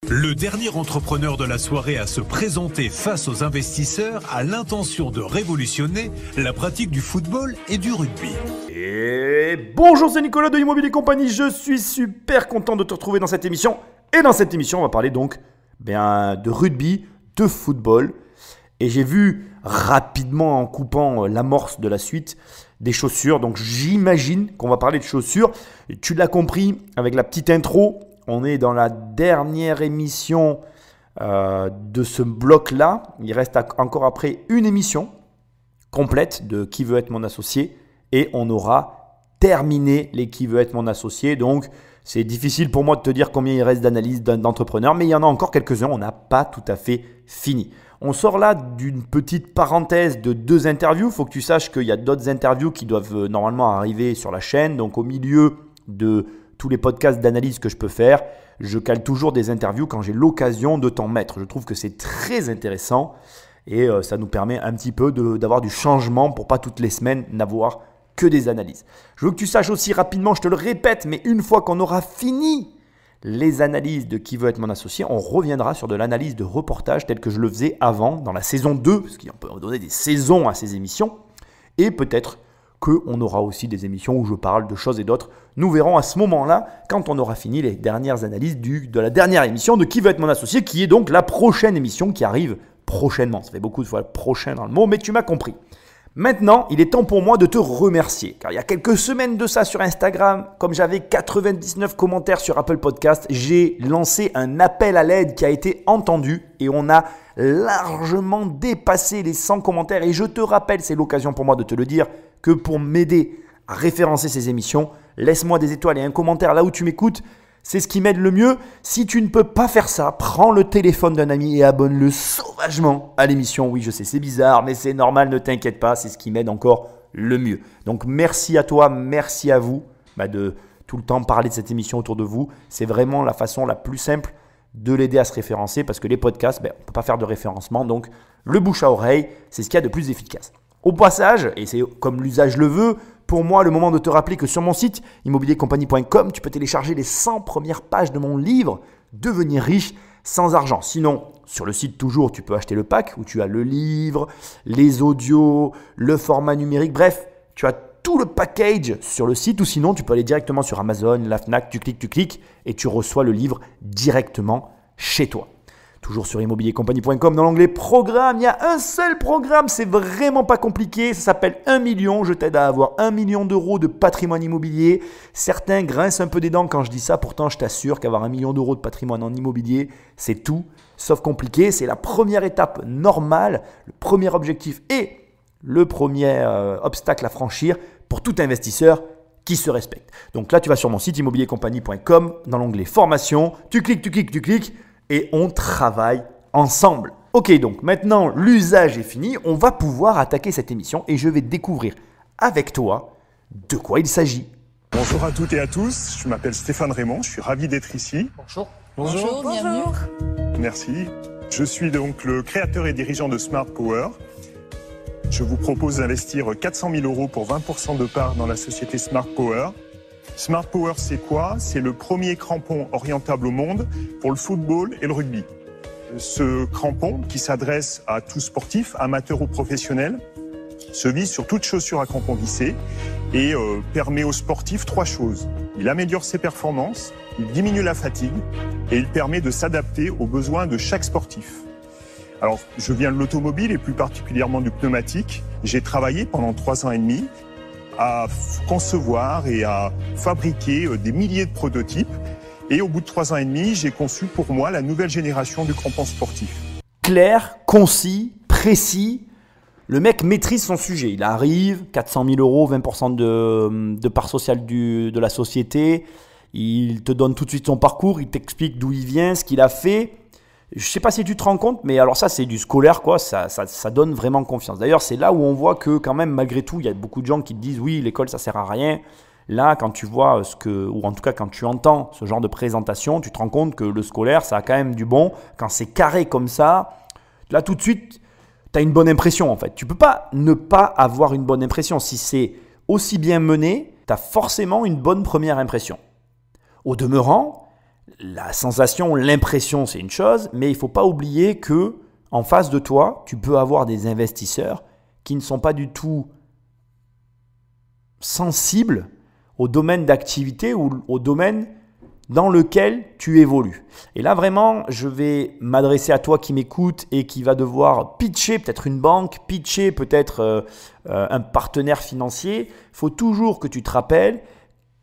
Le dernier entrepreneur de la soirée à se présenter face aux investisseurs a l'intention de révolutionner la pratique du football et du rugby. Et bonjour, c'est Nicolas de Immobilier Compagnie, je suis super content de te retrouver dans cette émission. Et dans cette émission, on va parler donc de rugby, de football. Et j'ai vu rapidement en coupant l'amorce de la suite des chaussures. Donc j'imagine qu'on va parler de chaussures. Et tu l'as compris avec la petite intro. On est dans la dernière émission de ce bloc-là. Il reste encore après une émission complète de Qui veut être mon associé. Et on aura terminé les Qui veut être mon associé. Donc, c'est difficile pour moi de te dire combien il reste d'analyses d'entrepreneurs. Mais il y en a encore quelques-uns. On n'a pas tout à fait fini. On sort là d'une petite parenthèse de 2 interviews. Il faut que tu saches qu'il y a d'autres interviews qui doivent normalement arriver sur la chaîne. Donc, au milieu de tous les podcasts d'analyse que je peux faire, je cale toujours des interviews quand j'ai l'occasion de t'en mettre. Je trouve que c'est très intéressant et ça nous permet un petit peu d'avoir du changement pour pas toutes les semaines n'avoir que des analyses. Je veux que tu saches aussi rapidement, je te le répète, mais une fois qu'on aura fini les analyses de Qui veut être mon associé, on reviendra sur de l'analyse de reportage telle que je le faisais avant dans la saison 2, parce qu'on peut donner des saisons à ces émissions, et peut-être qu'on aura aussi des émissions où je parle de choses et d'autres. Nous verrons à ce moment-là, quand on aura fini les dernières analyses de la dernière émission de Qui veut être mon associé, qui est donc la prochaine émission qui arrive prochainement. Ça fait beaucoup de fois prochain dans le mot, mais tu m'as compris. Maintenant, il est temps pour moi de te remercier, car il y a quelques semaines de ça sur Instagram, comme j'avais 99 commentaires sur Apple Podcast, j'ai lancé un appel à l'aide qui a été entendu et on a largement dépassé les 100 commentaires. Et je te rappelle, c'est l'occasion pour moi de te le dire, que pour m'aider à référencer ces émissions, laisse-moi des étoiles et un commentaire là où tu m'écoutes. C'est ce qui m'aide le mieux. Si tu ne peux pas faire ça, prends le téléphone d'un ami et abonne-le sauvagement à l'émission. Oui, je sais, c'est bizarre, mais c'est normal, ne t'inquiète pas, c'est ce qui m'aide encore le mieux. Donc merci à toi, merci à vous de tout le temps parler de cette émission autour de vous. C'est vraiment la façon la plus simple de l'aider à se référencer parce que les podcasts, on ne peut pas faire de référencement. Donc le bouche à oreille, c'est ce qu'il y a de plus efficace. Au passage, et c'est comme l'usage le veut, pour moi, le moment de te rappeler que sur mon site immobiliercompagnie.com, tu peux télécharger les 100 premières pages de mon livre « Devenir riche sans argent ». Sinon, sur le site toujours, tu peux acheter le pack où tu as le livre, les audios, le format numérique. Bref, tu as tout le package sur le site ou sinon, tu peux aller directement sur Amazon, la Fnac, tu cliques et tu reçois le livre directement chez toi. Toujours sur immobiliercompagnie.com, dans l'onglet programme, il y a un seul programme, c'est vraiment pas compliqué, ça s'appelle 1 million, je t'aide à avoir 1 million d'euros de patrimoine immobilier. Certains grincent un peu des dents quand je dis ça, pourtant je t'assure qu'avoir 1 million d'euros de patrimoine en immobilier, c'est tout, sauf compliqué, c'est la première étape normale, le premier objectif et le premier obstacle à franchir pour tout investisseur qui se respecte. Donc là, tu vas sur mon site immobiliercompagnie.com, dans l'onglet formation, tu cliques, et on travaille ensemble. Ok, donc maintenant l'usage est fini, on va pouvoir attaquer cette émission et je vais découvrir avec toi de quoi il s'agit. Bonjour à toutes et à tous, je m'appelle Stéphane Raymond, je suis ravi d'être ici. Bonjour. Bonjour, bienvenue. Merci. Je suis donc le créateur et dirigeant de Smart Power. Je vous propose d'investir 400 000 euros pour 20% de part dans la société Smart Power. Smart Power, c'est quoi? C'est le premier crampon orientable au monde pour le football et le rugby. Ce crampon, qui s'adresse à tout sportif, amateur ou professionnel, se vise sur toute chaussure à crampon vissé et permet aux sportifs 3 choses. Il améliore ses performances, il diminue la fatigue et il permet de s'adapter aux besoins de chaque sportif. Alors, je viens de l'automobile et plus particulièrement du pneumatique. J'ai travaillé pendant 3 ans et demi à concevoir et à fabriquer des milliers de prototypes. Et au bout de 3 ans et demi, j'ai conçu pour moi la nouvelle génération du crampon sportif. Clair, concis, précis. Le mec maîtrise son sujet. Il arrive, 400 000 euros, 20% de part sociale de la société. Il te donne tout de suite son parcours, il t'explique d'où il vient, ce qu'il a fait. Je ne sais pas si tu te rends compte, mais alors ça, c'est du scolaire, quoi. Ça donne vraiment confiance. D'ailleurs, c'est là où on voit que quand même, malgré tout, il y a beaucoup de gens qui te disent « Oui, l'école, ça ne sert à rien ». Là, quand tu vois ou en tout cas quand tu entends ce genre de présentation, tu te rends compte que le scolaire, ça a quand même du bon. Quand c'est carré comme ça, là, tout de suite, tu as une bonne impression, en fait. Tu ne peux pas ne pas avoir une bonne impression. Si c'est aussi bien mené, tu as forcément une bonne première impression. Au demeurant, La sensation, l'impression, c'est une chose, mais il ne faut pas oublier que en face de toi, tu peux avoir des investisseurs qui ne sont pas du tout sensibles au domaine d'activité ou au domaine dans lequel tu évolues. Et là, vraiment, je vais m'adresser à toi qui m'écoute et qui va devoir pitcher peut-être une banque, pitcher peut-être un partenaire financier. Il faut toujours que tu te rappelles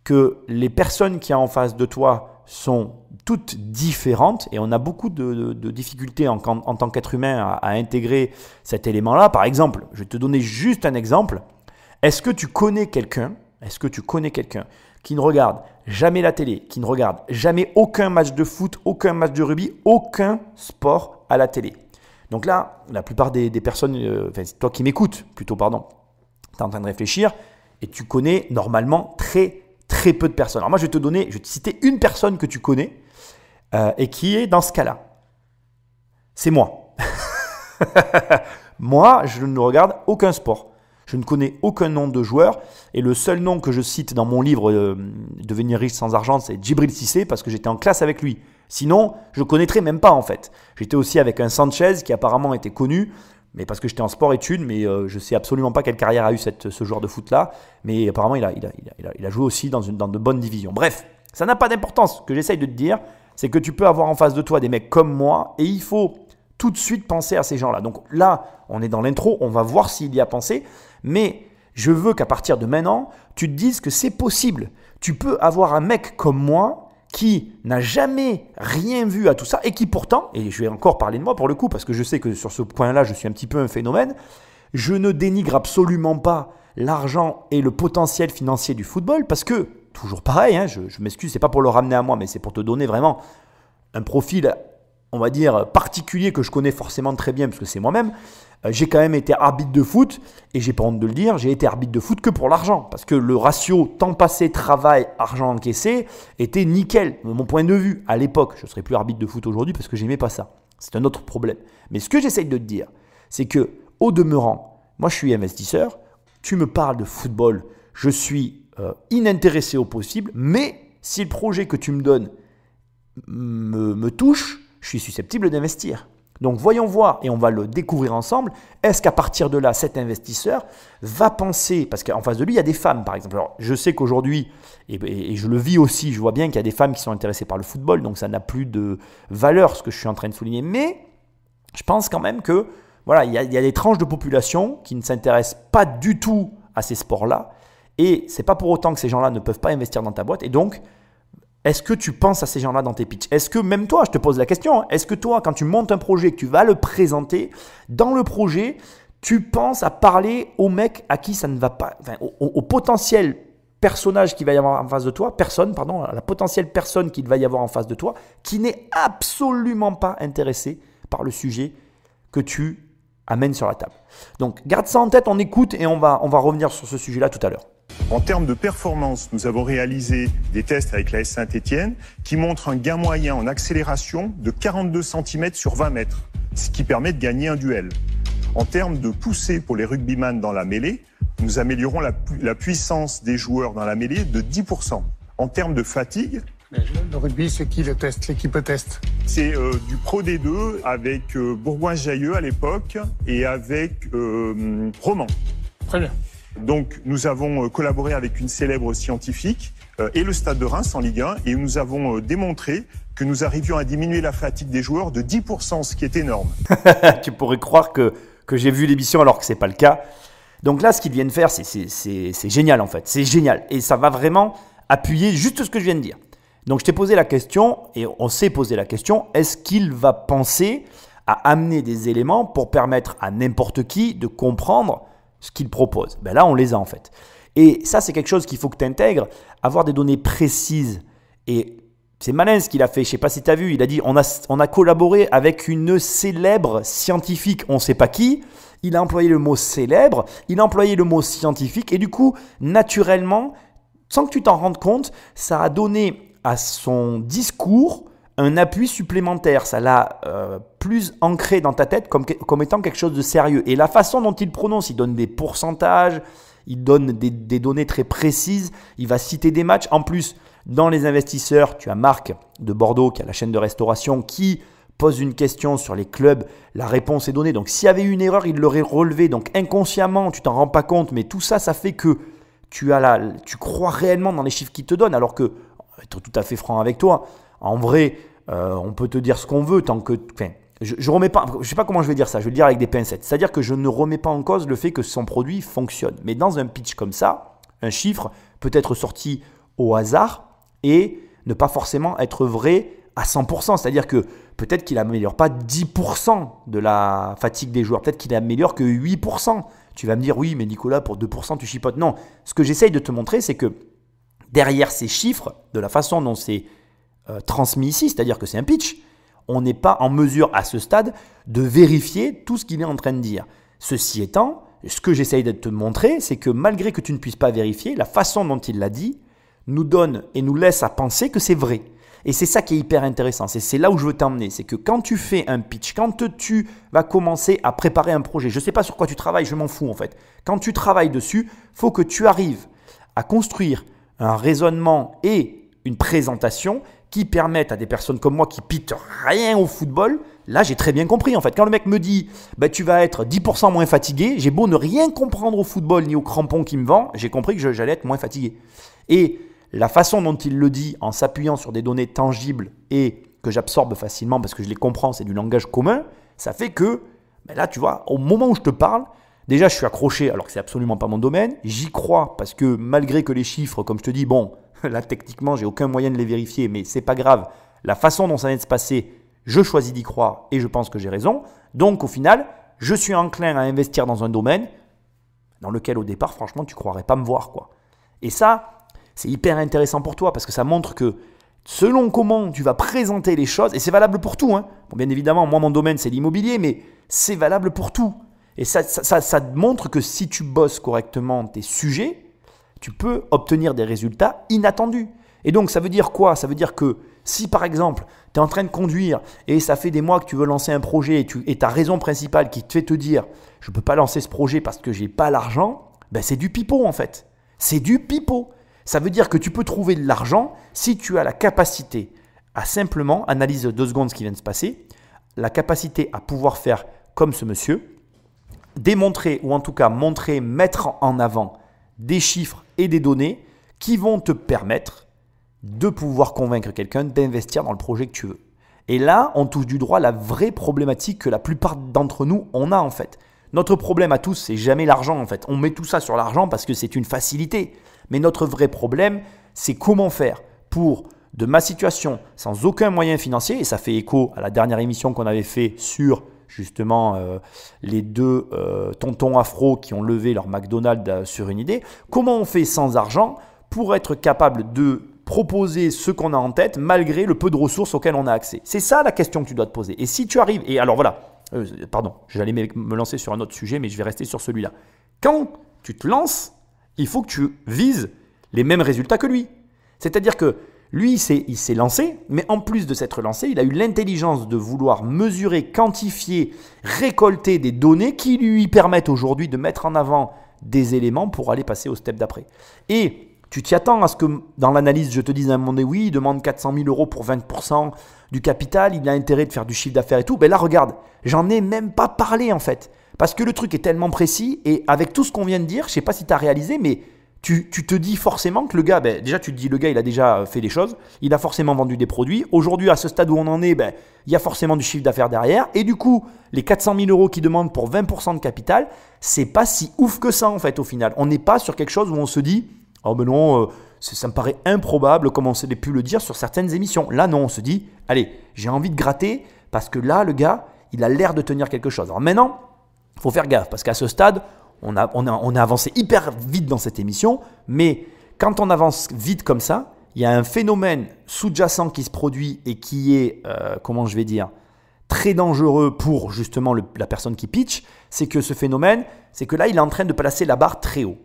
que les personnes qui sont en face de toi sont toutes différentes et on a beaucoup de difficultés en tant qu'être humain à intégrer cet élément-là. Par exemple, je vais te donner juste un exemple. Est-ce que tu connais quelqu'un qui ne regarde jamais la télé, qui ne regarde jamais aucun match de foot, aucun match de rugby, aucun sport à la télé? Donc là, la plupart des personnes, c'est toi qui m'écoutes plutôt, pardon, tu es en train de réfléchir et tu connais normalement très peu de personnes. Alors moi, je vais te citer une personne que tu connais et qui est dans ce cas-là. C'est moi. Moi, je ne regarde aucun sport. Je ne connais aucun nom de joueur et le seul nom que je cite dans mon livre Devenir riche sans argent, c'est Djibril Cissé parce que j'étais en classe avec lui. Sinon, je ne connaîtrais même pas en fait. J'étais aussi avec un Sanchez qui apparemment était connu, mais parce que j'étais en sport-études, mais je ne sais absolument pas quelle carrière a eu ce joueur de foot-là. Mais apparemment, il a joué aussi dans de bonnes divisions. Bref, ça n'a pas d'importance. Ce que j'essaye de te dire, c'est que tu peux avoir en face de toi des mecs comme moi et il faut tout de suite penser à ces gens-là. Donc là, on est dans l'intro, on va voir s'il y a pensé. Mais je veux qu'à partir de maintenant, tu te dises que c'est possible. Tu peux avoir un mec comme moi qui n'a jamais rien vu à tout ça et qui pourtant, et je vais encore parler de moi pour le coup parce que je sais que sur ce point-là, je suis un petit peu un phénomène, je ne dénigre absolument pas l'argent et le potentiel financier du football parce que, toujours pareil, hein, je m'excuse, c'est pas pour le ramener à moi, mais c'est pour te donner vraiment un profil, on va dire, particulier que je connais forcément très bien parce que c'est moi-même. J'ai quand même été arbitre de foot et j'ai pas honte de le dire, j'ai été arbitre de foot que pour l'argent parce que le ratio temps passé, travail, argent encaissé était nickel de mon point de vue à l'époque. Je ne serais plus arbitre de foot aujourd'hui parce que j'aimais pas ça. C'est un autre problème. Mais ce que j'essaye de te dire, c'est que au demeurant, moi je suis investisseur, tu me parles de football, je suis inintéressé au possible, mais si le projet que tu me donnes me touche, je suis susceptible d'investir. Donc voyons voir et on va le découvrir ensemble. Est-ce qu'à partir de là, cet investisseur va penser, parce qu'en face de lui, il y a des femmes par exemple. Alors je sais qu'aujourd'hui, et je le vis aussi, je vois bien qu'il y a des femmes qui sont intéressées par le football, donc ça n'a plus de valeur ce que je suis en train de souligner. Mais je pense quand même que voilà, il y a des tranches de population qui ne s'intéressent pas du tout à ces sports-là. Et ce n'est pas pour autant que ces gens-là ne peuvent pas investir dans ta boîte. Et donc, est-ce que tu penses à ces gens-là dans tes pitchs? Est-ce que même toi, je te pose la question, est-ce que toi, quand tu montes un projet, que tu vas le présenter, dans le projet, tu penses à parler au mec à qui ça ne va pas, enfin, au potentiel personnage qu'il va y avoir en face de toi, la potentielle personne qu'il va y avoir en face de toi, qui n'est absolument pas intéressée par le sujet que tu amènes sur la table. Donc, garde ça en tête, on écoute et on va revenir sur ce sujet-là tout à l'heure. En termes de performance, nous avons réalisé des tests avec l'AS Saint-Étienne qui montrent un gain moyen en accélération de 42 cm sur 20 mètres, ce qui permet de gagner un duel. En termes de poussée pour les rugbyman dans la mêlée, nous améliorons la puissance des joueurs dans la mêlée de 10%. En termes de fatigue, le rugby, c'est qui le test, l'équipe test? C'est du Pro D2 avec Bourgoin-Jallieu à l'époque et avec Romans. Très bien. Donc, nous avons collaboré avec une célèbre scientifique et le Stade de Reims en Ligue 1 et nous avons démontré que nous arrivions à diminuer la fatigue des joueurs de 10%, ce qui est énorme. Tu pourrais croire que j'ai vu l'émission alors que ce n'est pas le cas. Donc là, ce qu'ils viennent faire, c'est génial en fait. C'est génial et ça va vraiment appuyer juste ce que je viens de dire. Donc, je t'ai posé la question et on s'est posé la question, est-ce qu'il va penser à amener des éléments pour permettre à n'importe qui de comprendre ce qu'il propose? Ben là, on les a en fait. Et ça, c'est quelque chose qu'il faut que tu intègres, avoir des données précises. Et c'est malin ce qu'il a fait, je ne sais pas si tu as vu, il a dit on a collaboré avec une célèbre scientifique, on ne sait pas qui, il a employé le mot célèbre, il a employé le mot scientifique et du coup, naturellement, sans que tu t'en rendes compte, ça a donné à son discours un appui supplémentaire, ça l'a plus ancré dans ta tête comme étant quelque chose de sérieux. Et la façon dont il prononce, il donne des pourcentages, il donne des données très précises, il va citer des matchs. En plus, Dans les investisseurs, tu as Marc de Bordeaux qui a la chaîne de restauration qui pose une question sur les clubs, la réponse est donnée. Donc s'il y avait une erreur, il l'aurait relevé. Donc inconsciemment, tu t'en rends pas compte, mais tout ça, ça fait que tu crois réellement dans les chiffres qu'il te donne. Alors que, être tout à fait franc avec toi, en vrai, on peut te dire ce qu'on veut tant que… Enfin, je remets pas, je sais pas comment je vais dire ça, je vais le dire avec des pincettes. C'est-à-dire que je ne remets pas en cause le fait que son produit fonctionne. Mais dans un pitch comme ça, un chiffre peut être sorti au hasard et ne pas forcément être vrai à 100%. C'est-à-dire que peut-être qu'il n'améliore pas 10% de la fatigue des joueurs. Peut-être qu'il n'améliore que 8%. Tu vas me dire, oui, mais Nicolas, pour 2%, tu chipotes. Non, ce que j'essaye de te montrer, c'est que derrière ces chiffres, de la façon dont c'est transmis ici, c'est-à-dire que c'est un pitch, on n'est pas en mesure à ce stade de vérifier tout ce qu'il est en train de dire. Ceci étant, ce que j'essaye de te montrer, c'est que malgré que tu ne puisses pas vérifier, la façon dont il l'a dit nous donne et nous laisse à penser que c'est vrai. Et c'est ça qui est hyper intéressant. C'est là où je veux t'emmener. C'est que quand tu fais un pitch, quand tu vas commencer à préparer un projet, je ne sais pas sur quoi tu travailles, je m'en fous en fait. Quand tu travailles dessus, il faut que tu arrives à construire un raisonnement et une présentation qui permettent à des personnes comme moi qui pitent rien au football. Là, j'ai très bien compris en fait. Quand le mec me dit tu vas être 10% moins fatigué, j'ai beau ne rien comprendre au football ni au crampon qu'il me vend, j'ai compris que j'allais être moins fatigué. Et la façon dont il le dit en s'appuyant sur des données tangibles et que j'absorbe facilement parce que je les comprends, c'est du langage commun, ça fait que là, tu vois, au moment où je te parle, déjà je suis accroché alors que c'est absolument pas mon domaine. J'y crois parce que malgré que les chiffres, comme je te dis, bon, là techniquement, j'ai aucun moyen de les vérifier, mais c'est pas grave. La façon dont ça vient de se passer, je choisis d'y croire et je pense que j'ai raison. Donc au final, je suis enclin à investir dans un domaine dans lequel au départ, franchement, tu ne croirais pas me voir, quoi. Et ça, c'est hyper intéressant pour toi parce que ça montre que selon comment tu vas présenter les choses, et c'est valable pour tout, hein. Bon, bien évidemment, moi, mon domaine, c'est l'immobilier, mais c'est valable pour tout. Et ça montre que si tu bosses correctement tes sujets, tu peux obtenir des résultats inattendus. Et donc, ça veut dire quoi? Ça veut dire que si, par exemple, tu es en train de conduire et ça fait des mois que tu veux lancer un projet et ta raison principale qui te fait te dire « je ne peux pas lancer ce projet parce que je n'ai pas l'argent », c'est du pipeau en fait. C'est du pipeau. Ça veut dire que tu peux trouver de l'argent si tu as la capacité à simplement, analyse 2 secondes ce qui vient de se passer, la capacité à pouvoir faire comme ce monsieur, démontrer ou en tout cas montrer, mettre en avant des chiffres et des données qui vont te permettre de pouvoir convaincre quelqu'un d'investir dans le projet que tu veux. Et là, on touche du doigt la vraie problématique que la plupart d'entre nous, on a en fait. Notre problème à tous, c'est jamais l'argent en fait. On met tout ça sur l'argent parce que c'est une facilité. Mais notre vrai problème, c'est comment faire pour, de ma situation, sans aucun moyen financier, et ça fait écho à la dernière émission qu'on avait fait sur justement les 2 tontons afro qui ont levé leur McDonald's sur une idée, comment on fait sans argent pour être capable de proposer ce qu'on a en tête malgré le peu de ressources auxquelles on a accès. C'est ça la question que tu dois te poser. Et si tu arrives, et alors voilà, pardon, j'allais me lancer sur un autre sujet, mais je vais rester sur celui-là. Quand tu te lances, il faut que tu vises les mêmes résultats que lui. C'est-à-dire que lui, il s'est lancé, mais en plus de s'être lancé, il a eu l'intelligence de vouloir mesurer, quantifier, récolter des données qui lui permettent aujourd'hui de mettre en avant des éléments pour aller passer au step d'après. Et tu t'y attends à ce que dans l'analyse, je te dise à un moment donné, oui, il demande 400 000 € pour 20% du capital, il a intérêt de faire du chiffre d'affaires et tout. Ben là, regarde, j'en ai même pas parlé en fait. Parce que le truc est tellement précis et avec tout ce qu'on vient de dire, je ne sais pas si tu as réalisé, mais tu te dis forcément que le gars, déjà tu te dis le gars il a déjà fait des choses, il a forcément vendu des produits. Aujourd'hui à ce stade où on en est, il y a forcément du chiffre d'affaires derrière. Et du coup, les 400 000 € qu'il demande pour 20% de capital, c'est pas si ouf que ça en fait au final. On n'est pas sur quelque chose où on se dit, oh ben non, ça me paraît improbable comme on s'est pu le dire sur certaines émissions. Là non, on se dit, allez, j'ai envie de gratter parce que là le gars, il a l'air de tenir quelque chose. Alors maintenant, il faut faire gaffe parce qu'à ce stade, on a avancé hyper vite dans cette émission, mais quand on avance vite comme ça, il y a un phénomène sous-jacent qui se produit et qui est, très dangereux pour justement la personne qui pitch. C'est que ce phénomène, c'est que là, il est en train de placer la barre très haut.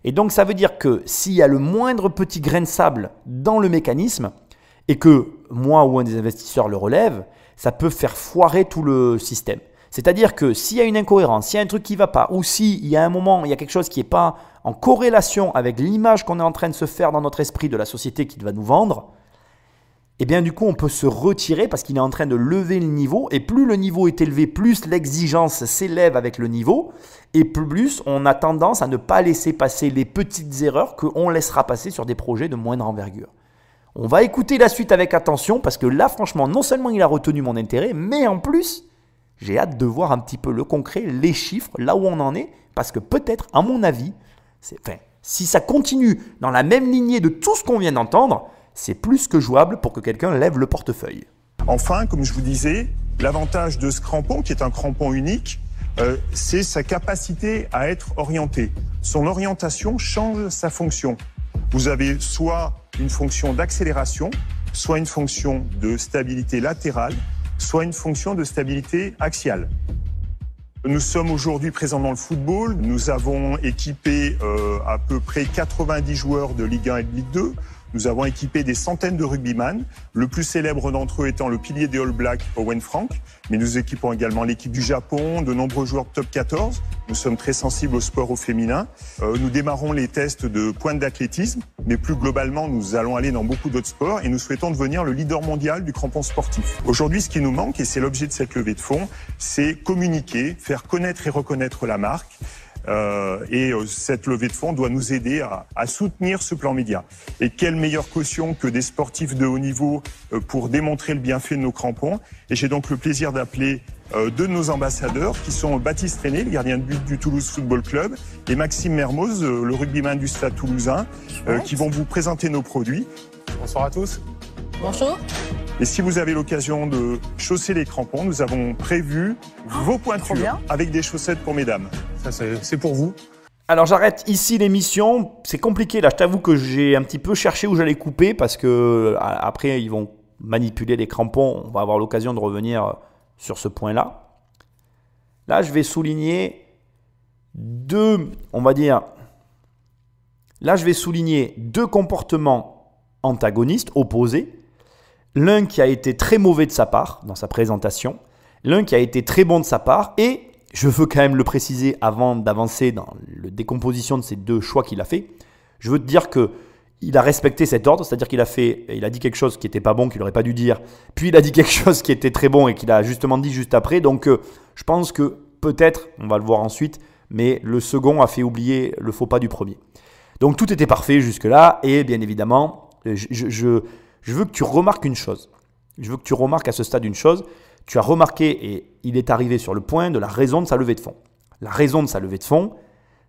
Et donc, ça veut dire que s'il y a le moindre petit grain de sable dans le mécanisme et que moi ou un des investisseurs le relève, ça peut faire foirer tout le système. C'est-à-dire que s'il y a une incohérence, s'il y a un truc qui ne va pas, ou s'il y a un moment, il y a quelque chose qui n'est pas en corrélation avec l'image qu'on est en train de se faire dans notre esprit de la société qui va nous vendre, et bien du coup on peut se retirer parce qu'il est en train de lever le niveau, et plus le niveau est élevé, plus l'exigence s'élève avec le niveau, et plus on a tendance à ne pas laisser passer les petites erreurs qu'on laissera passer sur des projets de moindre envergure. On va écouter la suite avec attention parce que là franchement non seulement il a retenu mon intérêt, mais en plus j'ai hâte de voir un petit peu le concret, les chiffres, là où on en est, parce que peut-être à mon avis, si ça continue dans la même lignée de tout ce qu'on vient d'entendre, c'est plus que jouable pour que quelqu'un lève le portefeuille. Enfin, comme je vous disais, l'avantage de ce crampon, qui est un crampon unique, c'est sa capacité à être orienté. Son orientation change sa fonction. Vous avez soit une fonction d'accélération, soit une fonction de stabilité latérale, soit une fonction de stabilité axiale. Nous sommes aujourd'hui présents dans le football. Nous avons équipé à peu près 90 joueurs de Ligue 1 et de Ligue 2. Nous avons équipé des centaines de rugbyman, le plus célèbre d'entre eux étant le pilier des All Blacks, Owen Frank. Mais nous équipons également l'équipe du Japon, de nombreux joueurs de top 14. Nous sommes très sensibles au sport au féminin. Nous démarrons les tests de pointe d'athlétisme, mais plus globalement, nous allons aller dans beaucoup d'autres sports et nous souhaitons devenir le leader mondial du crampon sportif. Aujourd'hui, ce qui nous manque, et c'est l'objet de cette levée de fonds, c'est communiquer, faire connaître et reconnaître la marque. Cette levée de fonds doit nous aider à soutenir ce plan média. Et quelle meilleure caution que des sportifs de haut niveau pour démontrer le bienfait de nos crampons. Et j'ai donc le plaisir d'appeler deux de nos ambassadeurs qui sont Baptiste René, le gardien de but du Toulouse Football Club, et Maxime Mermoz, le rugbyman du Stade Toulousain, qui vont vous présenter nos produits. Bonsoir à tous. Bonjour. Et si vous avez l'occasion de chausser les crampons, nous avons prévu vos pointures avec des chaussettes pour mesdames. Ça, c'est pour vous. Alors j'arrête ici l'émission, c'est compliqué là, je t'avoue que j'ai un petit peu cherché où j'allais couper parce que après ils vont manipuler les crampons, on va avoir l'occasion de revenir sur ce point-là. Là je vais souligner deux comportements antagonistes, opposés. L'un qui a été très mauvais de sa part dans sa présentation, l'un qui a été très bon de sa part, et je veux quand même le préciser avant d'avancer dans la décomposition de ces deux choix qu'il a fait. Je veux te dire qu'il a respecté cet ordre, c'est-à-dire qu'il a dit quelque chose qui n'était pas bon, qu'il n'aurait pas dû dire, puis il a dit quelque chose qui était très bon et qu'il a justement dit juste après. Donc je pense que peut-être, on va le voir ensuite, mais le second a fait oublier le faux pas du premier. Donc tout était parfait jusque-là, et bien évidemment, je veux que tu remarques une chose. Je veux que tu remarques à ce stade une chose. Tu as remarqué, et il est arrivé sur le point de la raison de sa levée de fonds. La raison de sa levée de fonds,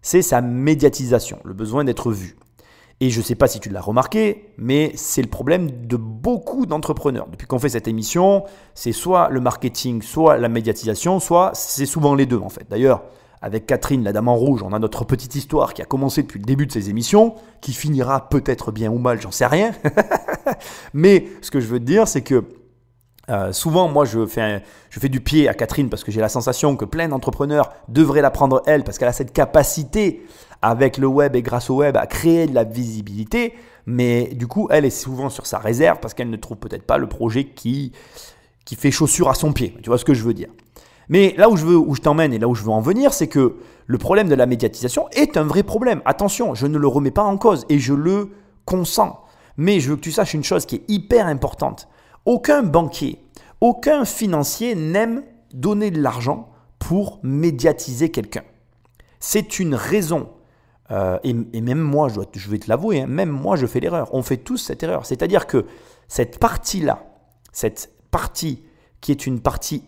c'est sa médiatisation, le besoin d'être vu. Et je ne sais pas si tu l'as remarqué, mais c'est le problème de beaucoup d'entrepreneurs. Depuis qu'on fait cette émission, c'est soit le marketing, soit la médiatisation, soit c'est souvent les deux en fait. D'ailleurs, avec Catherine, la dame en rouge, on a notre petite histoire qui a commencé depuis le début de ces émissions, qui finira peut-être bien ou mal, j'en sais rien. Mais ce que je veux te dire, c'est que souvent, moi, je fais du pied à Catherine parce que j'ai la sensation que plein d'entrepreneurs devraient la prendre elle parce qu'elle a cette capacité avec le web et grâce au web à créer de la visibilité. Mais du coup, elle est souvent sur sa réserve parce qu'elle ne trouve peut-être pas le projet qui fait chaussure à son pied. Tu vois ce que je veux dire? Mais là où je t'emmène et là où je veux en venir, c'est que le problème de la médiatisation est un vrai problème. Attention, je ne le remets pas en cause et je le consens. Mais je veux que tu saches une chose qui est hyper importante. Aucun banquier, aucun financier n'aime donner de l'argent pour médiatiser quelqu'un. C'est une raison. Et même moi, je vais te l'avouer, hein, même moi je fais l'erreur. On fait tous cette erreur. C'est-à-dire que cette partie-là, cette partie qui est une partie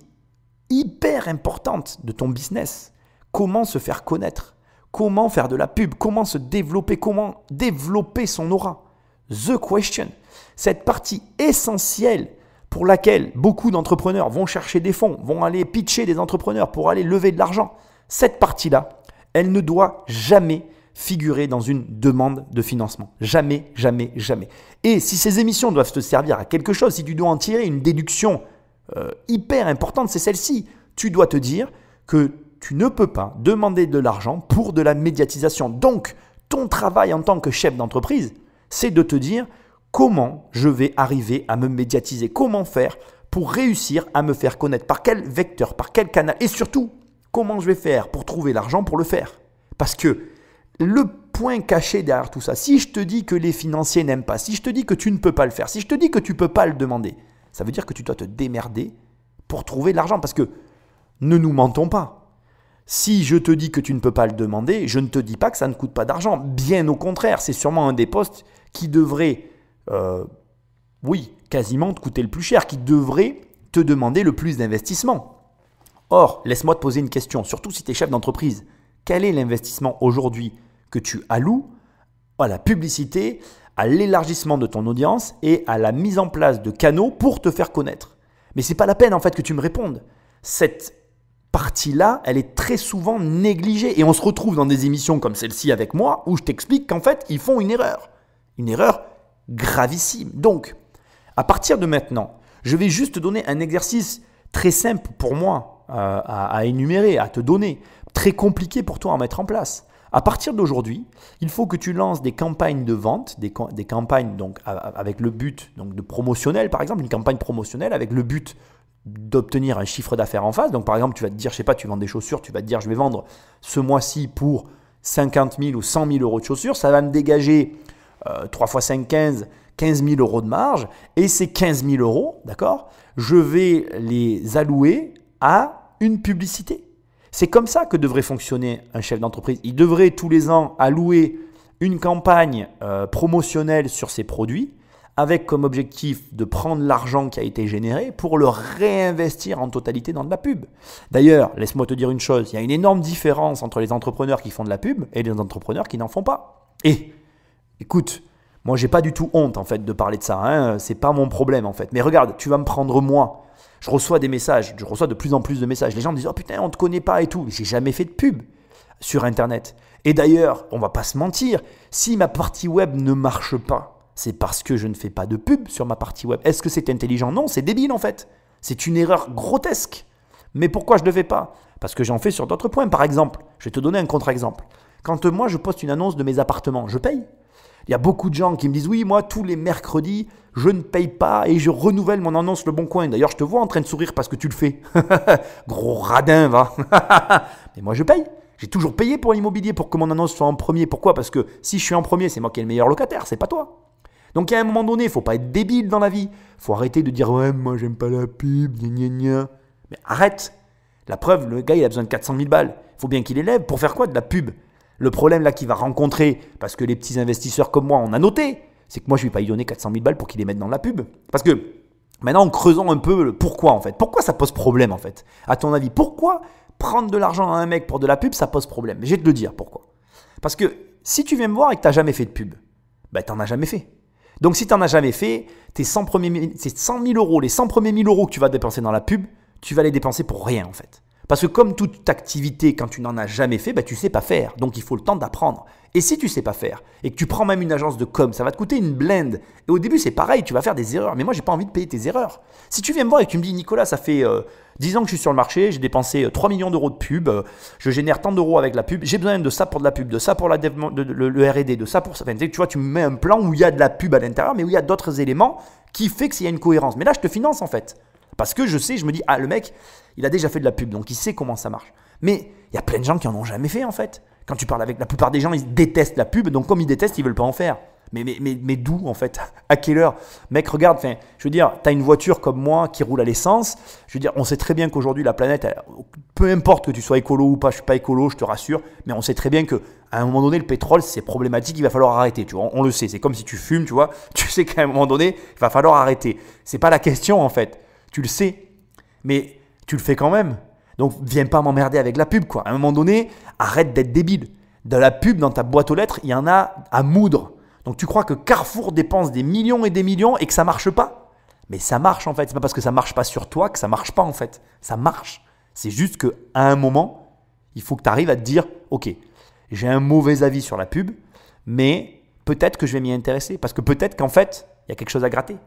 hyper importante de ton business, comment se faire connaître, comment faire de la pub, comment se développer, comment développer son aura. The question. Cette partie essentielle pour laquelle beaucoup d'entrepreneurs vont chercher des fonds, vont aller pitcher des entrepreneurs pour aller lever de l'argent. Cette partie-là, elle ne doit jamais figurer dans une demande de financement. Jamais, jamais, jamais. Et si ces émissions doivent te servir à quelque chose, si tu dois en tirer une déduction hyper importante, c'est celle-ci. Tu dois te dire que tu ne peux pas demander de l'argent pour de la médiatisation. Donc, ton travail en tant que chef d'entreprise, c'est de te dire comment je vais arriver à me médiatiser, comment faire pour réussir à me faire connaître, par quel vecteur, par quel canal et surtout, comment je vais faire pour trouver l'argent pour le faire. Parce que point caché derrière tout ça, si je te dis que les financiers n'aiment pas, si je te dis que tu ne peux pas le faire, si je te dis que tu ne peux pas le demander, ça veut dire que tu dois te démerder pour trouver de l'argent. Parce que ne nous mentons pas. Si je te dis que tu ne peux pas le demander, je ne te dis pas que ça ne coûte pas d'argent. Bien au contraire, c'est sûrement un des postes qui devrait, quasiment te coûter le plus cher, qui devrait te demander le plus d'investissement. Or, laisse-moi te poser une question, surtout si tu es chef d'entreprise. Quel est l'investissement aujourd'hui que tu alloues à la publicité, à l'élargissement de ton audience et à la mise en place de canaux pour te faire connaître? Mais ce n'est pas la peine en fait que tu me répondes. Cette partie-là, elle est très souvent négligée et on se retrouve dans des émissions comme celle-ci avec moi où je t'explique qu'en fait, ils font une erreur gravissime. Donc, à partir de maintenant, je vais juste te donner un exercice très simple pour moi à énumérer, à te donner, très compliqué pour toi à mettre en place. À partir d'aujourd'hui, il faut que tu lances des campagnes de vente, des campagnes donc, avec le but donc, de promotionnel, par exemple, une campagne promotionnelle avec le but d'obtenir un chiffre d'affaires en face. Donc, par exemple, tu vas te dire, je sais pas, tu vends des chaussures, tu vas te dire, je vais vendre ce mois-ci pour 50 000 ou 100 000 euros de chaussures. Ça va me dégager 3 x 5, 15 000 euros de marge. Et ces 15 000 euros, d'accord, je vais les allouer à une publicité. C'est comme ça que devrait fonctionner un chef d'entreprise. Il devrait tous les ans allouer une campagne promotionnelle sur ses produits avec comme objectif de prendre l'argent qui a été généré pour le réinvestir en totalité dans de la pub. D'ailleurs, laisse-moi te dire une chose, il y a une énorme différence entre les entrepreneurs qui font de la pub et les entrepreneurs qui n'en font pas. Et écoute, moi j'ai pas du tout honte en fait de parler de ça, hein. C'est pas mon problème en fait. Mais regarde, tu vas me prendre moi. Je reçois des messages, je reçois de plus en plus de messages. Les gens me disent « Oh putain, on ne te connaît pas et tout. » J'ai jamais fait de pub sur Internet. Et d'ailleurs, on ne va pas se mentir, si ma partie web ne marche pas, c'est parce que je ne fais pas de pub sur ma partie web. Est-ce que c'est intelligent? Non, c'est débile en fait. C'est une erreur grotesque. Mais pourquoi je ne le fais pas? Parce que j'en fais sur d'autres points. Par exemple, je vais te donner un contre-exemple. Quand moi, je poste une annonce de mes appartements, je paye. Il y a beaucoup de gens qui me disent « Oui, moi, tous les mercredis, je ne paye pas et je renouvelle mon annonce Le Bon Coin. » D'ailleurs, je te vois en train de sourire parce que tu le fais. Gros radin, va. Mais moi, je paye. J'ai toujours payé pour l'immobilier pour que mon annonce soit en premier. Pourquoi? Parce que si je suis en premier, c'est moi qui ai le meilleur locataire, c'est pas toi. Donc, à un moment donné, il ne faut pas être débile dans la vie. Il faut arrêter de dire « Ouais, moi, j'aime pas la pub, gna gna gna. » Mais arrête. La preuve, le gars, il a besoin de 400 000 balles. Il faut bien qu'il élève. Pour faire quoi? De la pub. Le problème là qu'il va rencontrer, parce que les petits investisseurs comme moi, on a noté, c'est que moi je ne vais pas lui donner 400 000 balles pour qu'il les mette dans la pub. Parce que maintenant, en creusant un peu le pourquoi en fait, pourquoi ça pose problème en fait? À ton avis, pourquoi prendre de l'argent à un mec pour de la pub, ça pose problème? Je vais te le dire pourquoi. Parce que si tu viens me voir et que tu n'as jamais fait de pub, ben tu n'en as jamais fait. Donc si tu n'en as jamais fait, tes 100 000 euros, les 100 premiers 1000 euros que tu vas dépenser dans la pub, tu vas les dépenser pour rien en fait. Parce que comme toute activité, quand tu n'en as jamais fait, tu ne sais pas faire. Donc, il faut le temps d'apprendre. Et si tu ne sais pas faire et que tu prends même une agence de com, ça va te coûter une blinde. Et au début, c'est pareil, tu vas faire des erreurs. Mais moi, je n'ai pas envie de payer tes erreurs. Si tu viens me voir et que tu me dis, Nicolas, ça fait 10 ans que je suis sur le marché, j'ai dépensé 3 millions d'euros de pub, je génère tant d'euros avec la pub, j'ai besoin de ça pour de la pub, de ça pour le R&D, de ça pour ça. Enfin, tu vois, tu me mets un plan où il y a de la pub à l'intérieur, mais où il y a d'autres éléments qui fait qu'il y a une cohérence. Mais là, je te finance en fait. Parce que je sais, je me dis, ah, le mec, il a déjà fait de la pub, donc il sait comment ça marche. Mais il y a plein de gens qui n'en ont jamais fait en fait. Quand tu parles avec la plupart des gens, ils détestent la pub, donc comme ils détestent, ils ne veulent pas en faire. Mais d'où en fait? À quelle heure? Mec, regarde, je veux dire, tu as une voiture comme moi qui roule à l'essence. Je veux dire, on sait très bien qu'aujourd'hui, la planète, peu importe que tu sois écolo ou pas, je ne suis pas écolo, je te rassure, mais on sait très bien qu'à un moment donné, le pétrole, c'est problématique, il va falloir arrêter. Tu vois, on le sait, c'est comme si tu fumes, tu vois, tu sais qu'à un moment donné, il va falloir arrêter. Ce n'est pas la question en fait, tu le sais, mais tu le fais quand même. Donc, viens pas m'emmerder avec la pub, quoi. À un moment donné, arrête d'être débile. De la pub dans ta boîte aux lettres, il y en a à moudre. Donc, tu crois que Carrefour dépense des millions et que ça marche pas? Mais ça marche en fait. C'est pas parce que ça marche pas sur toi que ça marche pas en fait. Ça marche. C'est juste qu'à un moment, il faut que tu arrives à te dire, ok, j'ai un mauvais avis sur la pub, mais peut-être que je vais m'y intéresser. Parce que peut-être qu'en fait, il y a quelque chose à gratter.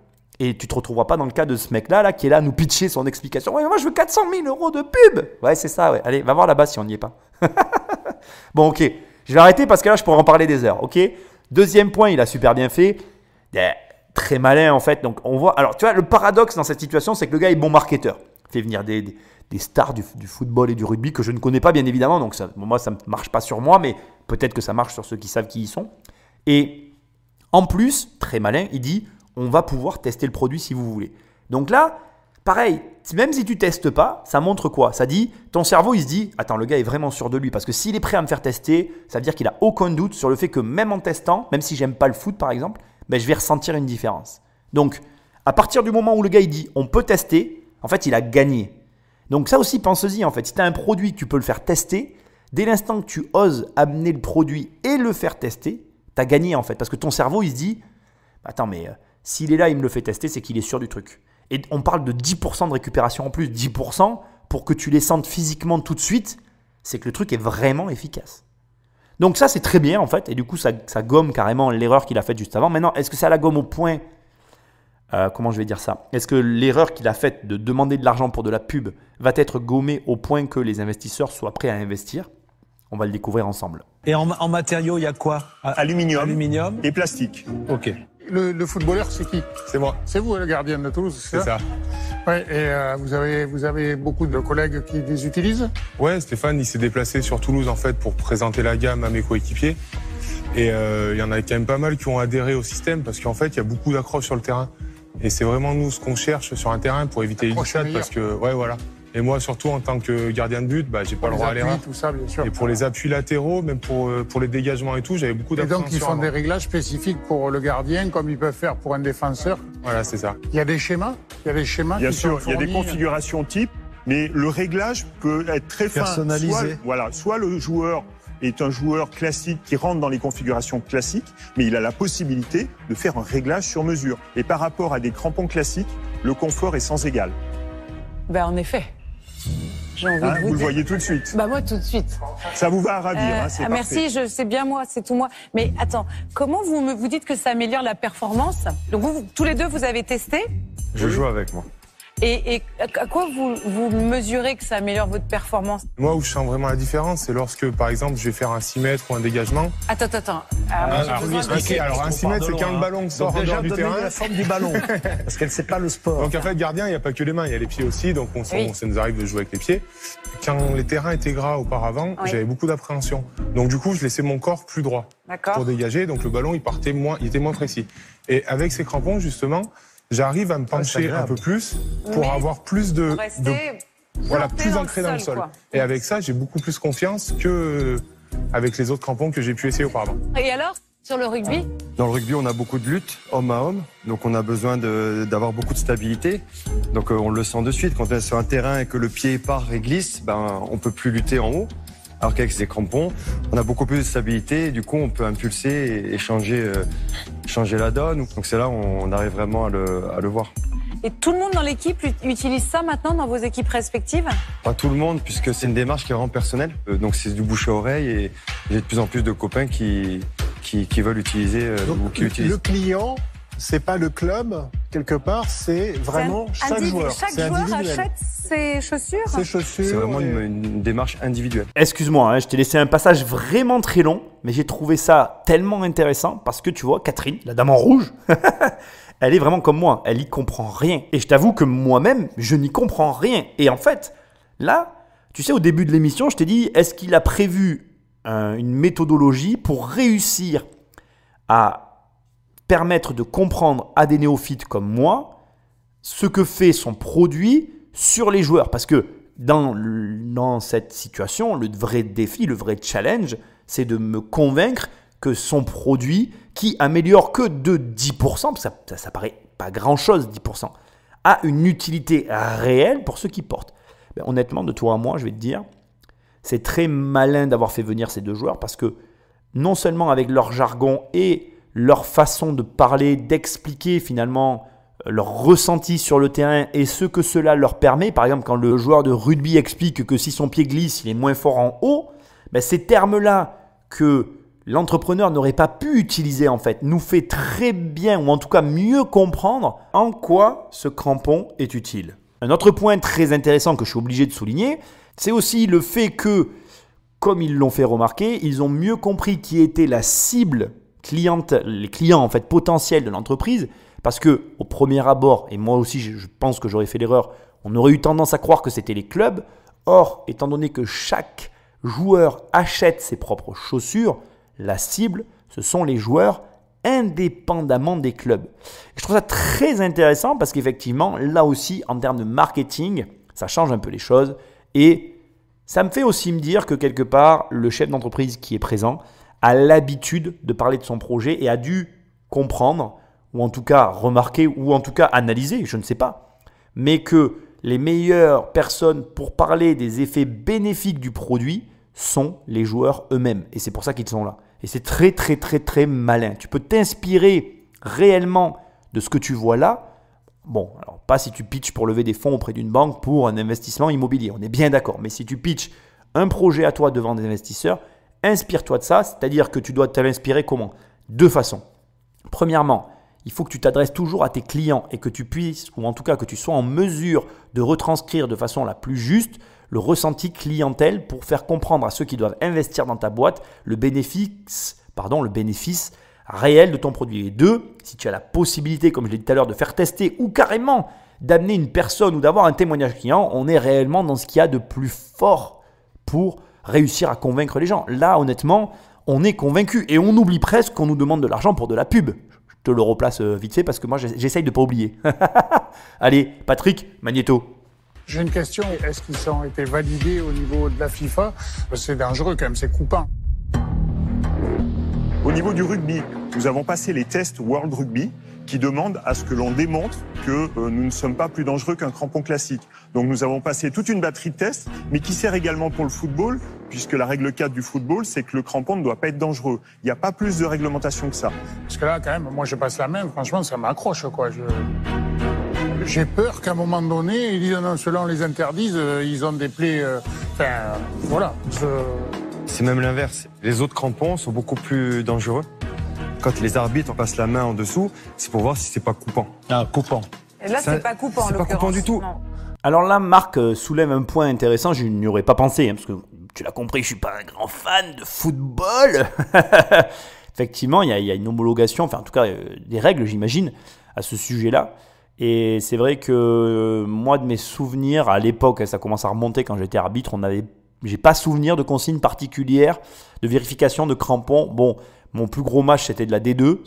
Et tu ne te retrouveras pas dans le cas de ce mec-là qui est là à nous pitcher son explication. Ouais, moi, je veux 400 000 euros de pub. Ouais, c'est ça. Ouais. Allez, va voir là-bas si on n'y est pas. Bon, ok. Je vais arrêter parce que là, je pourrais en parler des heures. Ok. Deuxième point, il a super bien fait. Très malin, en fait. Donc, on voit. Alors, tu vois, le paradoxe dans cette situation, c'est que le gars est bon marketeur. Il fait venir des stars du football et du rugby que je ne connais pas, bien évidemment. Donc, ça, moi, ça ne marche pas sur moi. Mais peut-être que ça marche sur ceux qui savent qui ils sont. Et en plus, très malin, il dit on va pouvoir tester le produit si vous voulez. Donc là, pareil, même si tu ne testes pas, ça montre quoi? Ça dit, ton cerveau, il se dit, attends, le gars est vraiment sûr de lui parce que s'il est prêt à me faire tester, ça veut dire qu'il n'a aucun doute sur le fait que même en testant, même si j'aime pas le foot par exemple, ben, je vais ressentir une différence. Donc, à partir du moment où le gars il dit, on peut tester, en fait, il a gagné. Donc ça aussi, pense-y en fait. Si tu as un produit que tu peux le faire tester, dès l'instant que tu oses amener le produit et le faire tester, tu as gagné en fait. Parce que ton cerveau, il se dit, attends, mais s'il est là, il me le fait tester, c'est qu'il est sûr du truc. Et on parle de 10% de récupération en plus. 10% pour que tu les sentes physiquement tout de suite, c'est que le truc est vraiment efficace. Donc ça, c'est très bien en fait. Et du coup, ça gomme carrément l'erreur qu'il a faite juste avant. Maintenant, est-ce que ça la gomme au point comment je vais dire ça? Est-ce que l'erreur qu'il a faite de demander de l'argent pour de la pub va être gommée au point que les investisseurs soient prêts à investir? On va le découvrir ensemble. Et en matériaux, il y a quoi? Aluminium et plastique. Ok. Le footballeur, c'est qui? C'est moi. C'est vous, le gardien de Toulouse, C'est ça. Ouais, et vous avez beaucoup de collègues qui les utilisent? Ouais, Stéphane, il s'est déplacé sur Toulouse en fait pour présenter la gamme à mes coéquipiers. Et il y en a quand même pas mal qui ont adhéré au système parce qu'en fait, il y a beaucoup d'accroches sur le terrain. Et c'est vraiment nous ce qu'on cherche sur un terrain pour éviter les glissades parce que, ouais, voilà. Et moi, surtout en tant que gardien de but, j'ai pas le droit à l'erreur. Tout ça, bien sûr. Et pour les appuis latéraux, même pour les dégagements et tout, j'avais beaucoup d'appréhension. Et donc, ils font des réglages spécifiques pour le gardien, comme ils peuvent faire pour un défenseur. Voilà, c'est ça. Il y a des schémas. Bien sûr, il y a des configurations types, mais le réglage peut être très fin. Personnalisé. Soit le joueur est un joueur classique qui rentre dans les configurations classiques, mais il a la possibilité de faire un réglage sur mesure. Et par rapport à des crampons classiques, le confort est sans égal. En effet. J'ai envie de Vous vous le dire. voyez tout de suite. Moi, tout de suite. Ça vous va à ravir, c'est parfait. Merci, c'est bien moi, c'est tout moi. Mais attends, comment vous dites que ça améliore la performance? Donc vous, tous les deux, vous avez testé? Je joue avec moi. Et à quoi vous mesurez que ça améliore votre performance? Moi, où je sens vraiment la différence, c'est lorsque, par exemple, je vais faire un 6 mètres ou un dégagement. Attends. Alors, un 6 mètres, c'est quand le ballon sort en dehors du terrain. La forme du ballon, parce qu'elle ne sait pas le sport. Donc, en fait, gardien, il n'y a pas que les mains, il y a les pieds aussi. Donc, ça nous arrive de jouer avec les pieds. Quand les terrains étaient gras auparavant, j'avais beaucoup d'appréhension. Donc, du coup, je laissais mon corps plus droit pour dégager. Donc, le ballon, il était moins précis. Et avec ces crampons, justement, j'arrive à me pencher un peu plus pour avoir plus plus ancré dans le sol. Quoi. Et avec ça, j'ai beaucoup plus confiance que avec les autres crampons que j'ai pu essayer auparavant. Et alors, sur le rugby? Dans le rugby, on a beaucoup de lutte, homme à homme. Donc, on a besoin d'avoir beaucoup de stabilité. Donc, on le sent de suite. Quand on est sur un terrain et que le pied part et glisse, on peut plus lutter en haut. Alors qu'avec ces crampons, on a beaucoup plus de stabilité et du coup, on peut impulser et changer la donne. Donc c'est là où on arrive vraiment à le voir. Et tout le monde dans l'équipe utilise ça maintenant dans vos équipes respectives? Pas tout le monde, puisque c'est une démarche qui est vraiment personnelle. Donc c'est du bouche à oreille et j'ai de plus en plus de copains qui veulent utiliser ou qui utilisent. Le client, c'est pas le club, quelque part, c'est vraiment chaque joueur. Chaque joueur achète ses chaussures? C'est vraiment une démarche individuelle. Excuse-moi, je t'ai laissé un passage vraiment très long, mais j'ai trouvé ça tellement intéressant parce que tu vois, Catherine, la dame en rouge, elle est vraiment comme moi, elle y comprend rien. Et je t'avoue que moi-même, je n'y comprends rien. Et en fait, là, tu sais, au début de l'émission, je t'ai dit, est-ce qu'il a prévu une méthodologie pour réussir à permettre de comprendre à des néophytes comme moi ce que fait son produit sur les joueurs. Parce que dans cette situation, le vrai défi, le vrai challenge, c'est de me convaincre que son produit, qui améliore que de 10%, parce que ça paraît pas grand-chose 10%, a une utilité réelle pour ceux qui portent. Honnêtement, de toi à moi, je vais te dire, c'est très malin d'avoir fait venir ces deux joueurs parce que non seulement avec leur jargon et leur façon de parler, d'expliquer finalement leur ressenti sur le terrain et ce que cela leur permet. Par exemple, quand le joueur de rugby explique que si son pied glisse, il est moins fort en haut, ces termes-là que l'entrepreneur n'aurait pas pu utiliser en fait, nous fait très bien ou en tout cas mieux comprendre en quoi ce crampon est utile. Un autre point très intéressant que je suis obligé de souligner, c'est aussi le fait que, comme ils l'ont fait remarquer, ils ont mieux compris qui était la cible les clients en fait potentiels de l'entreprise, parce que au premier abord, et moi aussi je pense que j'aurais fait l'erreur, on aurait eu tendance à croire que c'était les clubs. Or, étant donné que chaque joueur achète ses propres chaussures, la cible, ce sont les joueurs indépendamment des clubs. Et je trouve ça très intéressant parce qu'effectivement, là aussi, en termes de marketing, ça change un peu les choses. Et ça me fait aussi me dire que quelque part, le chef d'entreprise qui est présent a l'habitude de parler de son projet et a dû comprendre, ou en tout cas remarquer, ou en tout cas analyser, je ne sais pas, mais que les meilleures personnes pour parler des effets bénéfiques du produit sont les joueurs eux-mêmes. Et c'est pour ça qu'ils sont là. Et c'est très, très, très, très malin. Tu peux t'inspirer réellement de ce que tu vois là. Bon, alors pas si tu pitches pour lever des fonds auprès d'une banque pour un investissement immobilier. On est bien d'accord. Mais si tu pitches un projet à toi devant des investisseurs, inspire-toi de ça. C'est-à-dire que tu dois te l'inspirer comment? Deux façons. Premièrement, il faut que tu t'adresses toujours à tes clients et que tu puisses, ou en tout cas que tu sois en mesure de retranscrire de façon la plus juste le ressenti clientèle pour faire comprendre à ceux qui doivent investir dans ta boîte le bénéfice réel de ton produit. Et deux, si tu as la possibilité, comme je l'ai dit tout à l'heure, de faire tester ou carrément d'amener une personne ou d'avoir un témoignage client, on est réellement dans ce qu'il y a de plus fort pour réussir à convaincre les gens. Là, honnêtement, on est convaincu et on oublie presque qu'on nous demande de l'argent pour de la pub. Je te le replace vite fait parce que moi, j'essaye de ne pas oublier. Allez, Patrick, Magnéto. J'ai une question. Est-ce qu'ils ont été validés au niveau de la FIFA? C'est dangereux quand même, c'est coupant. Au niveau du rugby, nous avons passé les tests World Rugby qui demandent à ce que l'on démontre que nous ne sommes pas plus dangereux qu'un crampon classique. Donc nous avons passé toute une batterie de tests, mais qui sert également pour le football, puisque la règle 4 du football, c'est que le crampon ne doit pas être dangereux. Il n'y a pas plus de réglementation que ça. Parce que là, quand même, moi je passe la main, franchement, ça m'accroche, quoi. J'ai peur qu'à un moment donné, ils disent non, ceux-là on les interdise, ils ont des plaies. Voilà. C'est même l'inverse. Les autres crampons sont beaucoup plus dangereux. Quand les arbitres passent la main en dessous, c'est pour voir si c'est pas coupant. Ah, coupant. Et là, c'est pas coupant, en l'occurrence. C'est pas coupant du tout. Non. Alors là, Marc soulève un point intéressant, je n'y aurais pas pensé, hein, parce que tu l'as compris, je ne suis pas un grand fan de football. Effectivement, il y a une homologation, enfin en tout cas des règles, j'imagine, à ce sujet-là. Et c'est vrai que moi, de mes souvenirs, à l'époque, ça commence à remonter quand j'étais arbitre, j'ai pas souvenir de consignes particulières de vérification de crampons. Bon, mon plus gros match, c'était de la D2.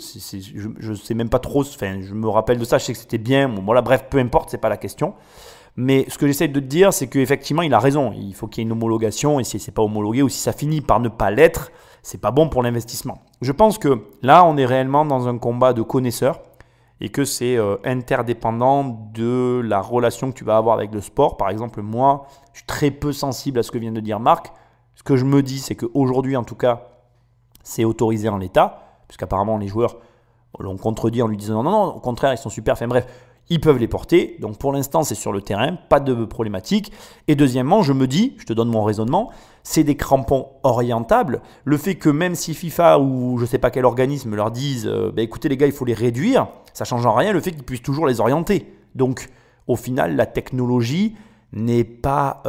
Je sais même pas trop, enfin, je me rappelle de ça, je sais que c'était bien. Bon, voilà, bref, peu importe, c'est pas la question. Mais ce que j'essaie de te dire, c'est qu'effectivement, il a raison. Il faut qu'il y ait une homologation et si c'est pas homologué ou si ça finit par ne pas l'être, c'est pas bon pour l'investissement. Je pense que là, on est réellement dans un combat de connaisseurs et que c'est interdépendant de la relation que tu vas avoir avec le sport. Par exemple, moi, je suis très peu sensible à ce que vient de dire Marc. Ce que je me dis, c'est qu'aujourd'hui, en tout cas, c'est autorisé en l'état, puisqu'apparemment les joueurs l'ont contredit en lui disant non, au contraire, ils sont super. Enfin bref, ils peuvent les porter. Donc pour l'instant, c'est sur le terrain, pas de problématique. Et deuxièmement, je me dis, je te donne mon raisonnement, c'est des crampons orientables. Le fait que même si FIFA ou je ne sais pas quel organisme leur disent écoutez les gars, il faut les réduire, ça ne change en rien le fait qu'ils puissent toujours les orienter. Donc au final, la technologie n'est pas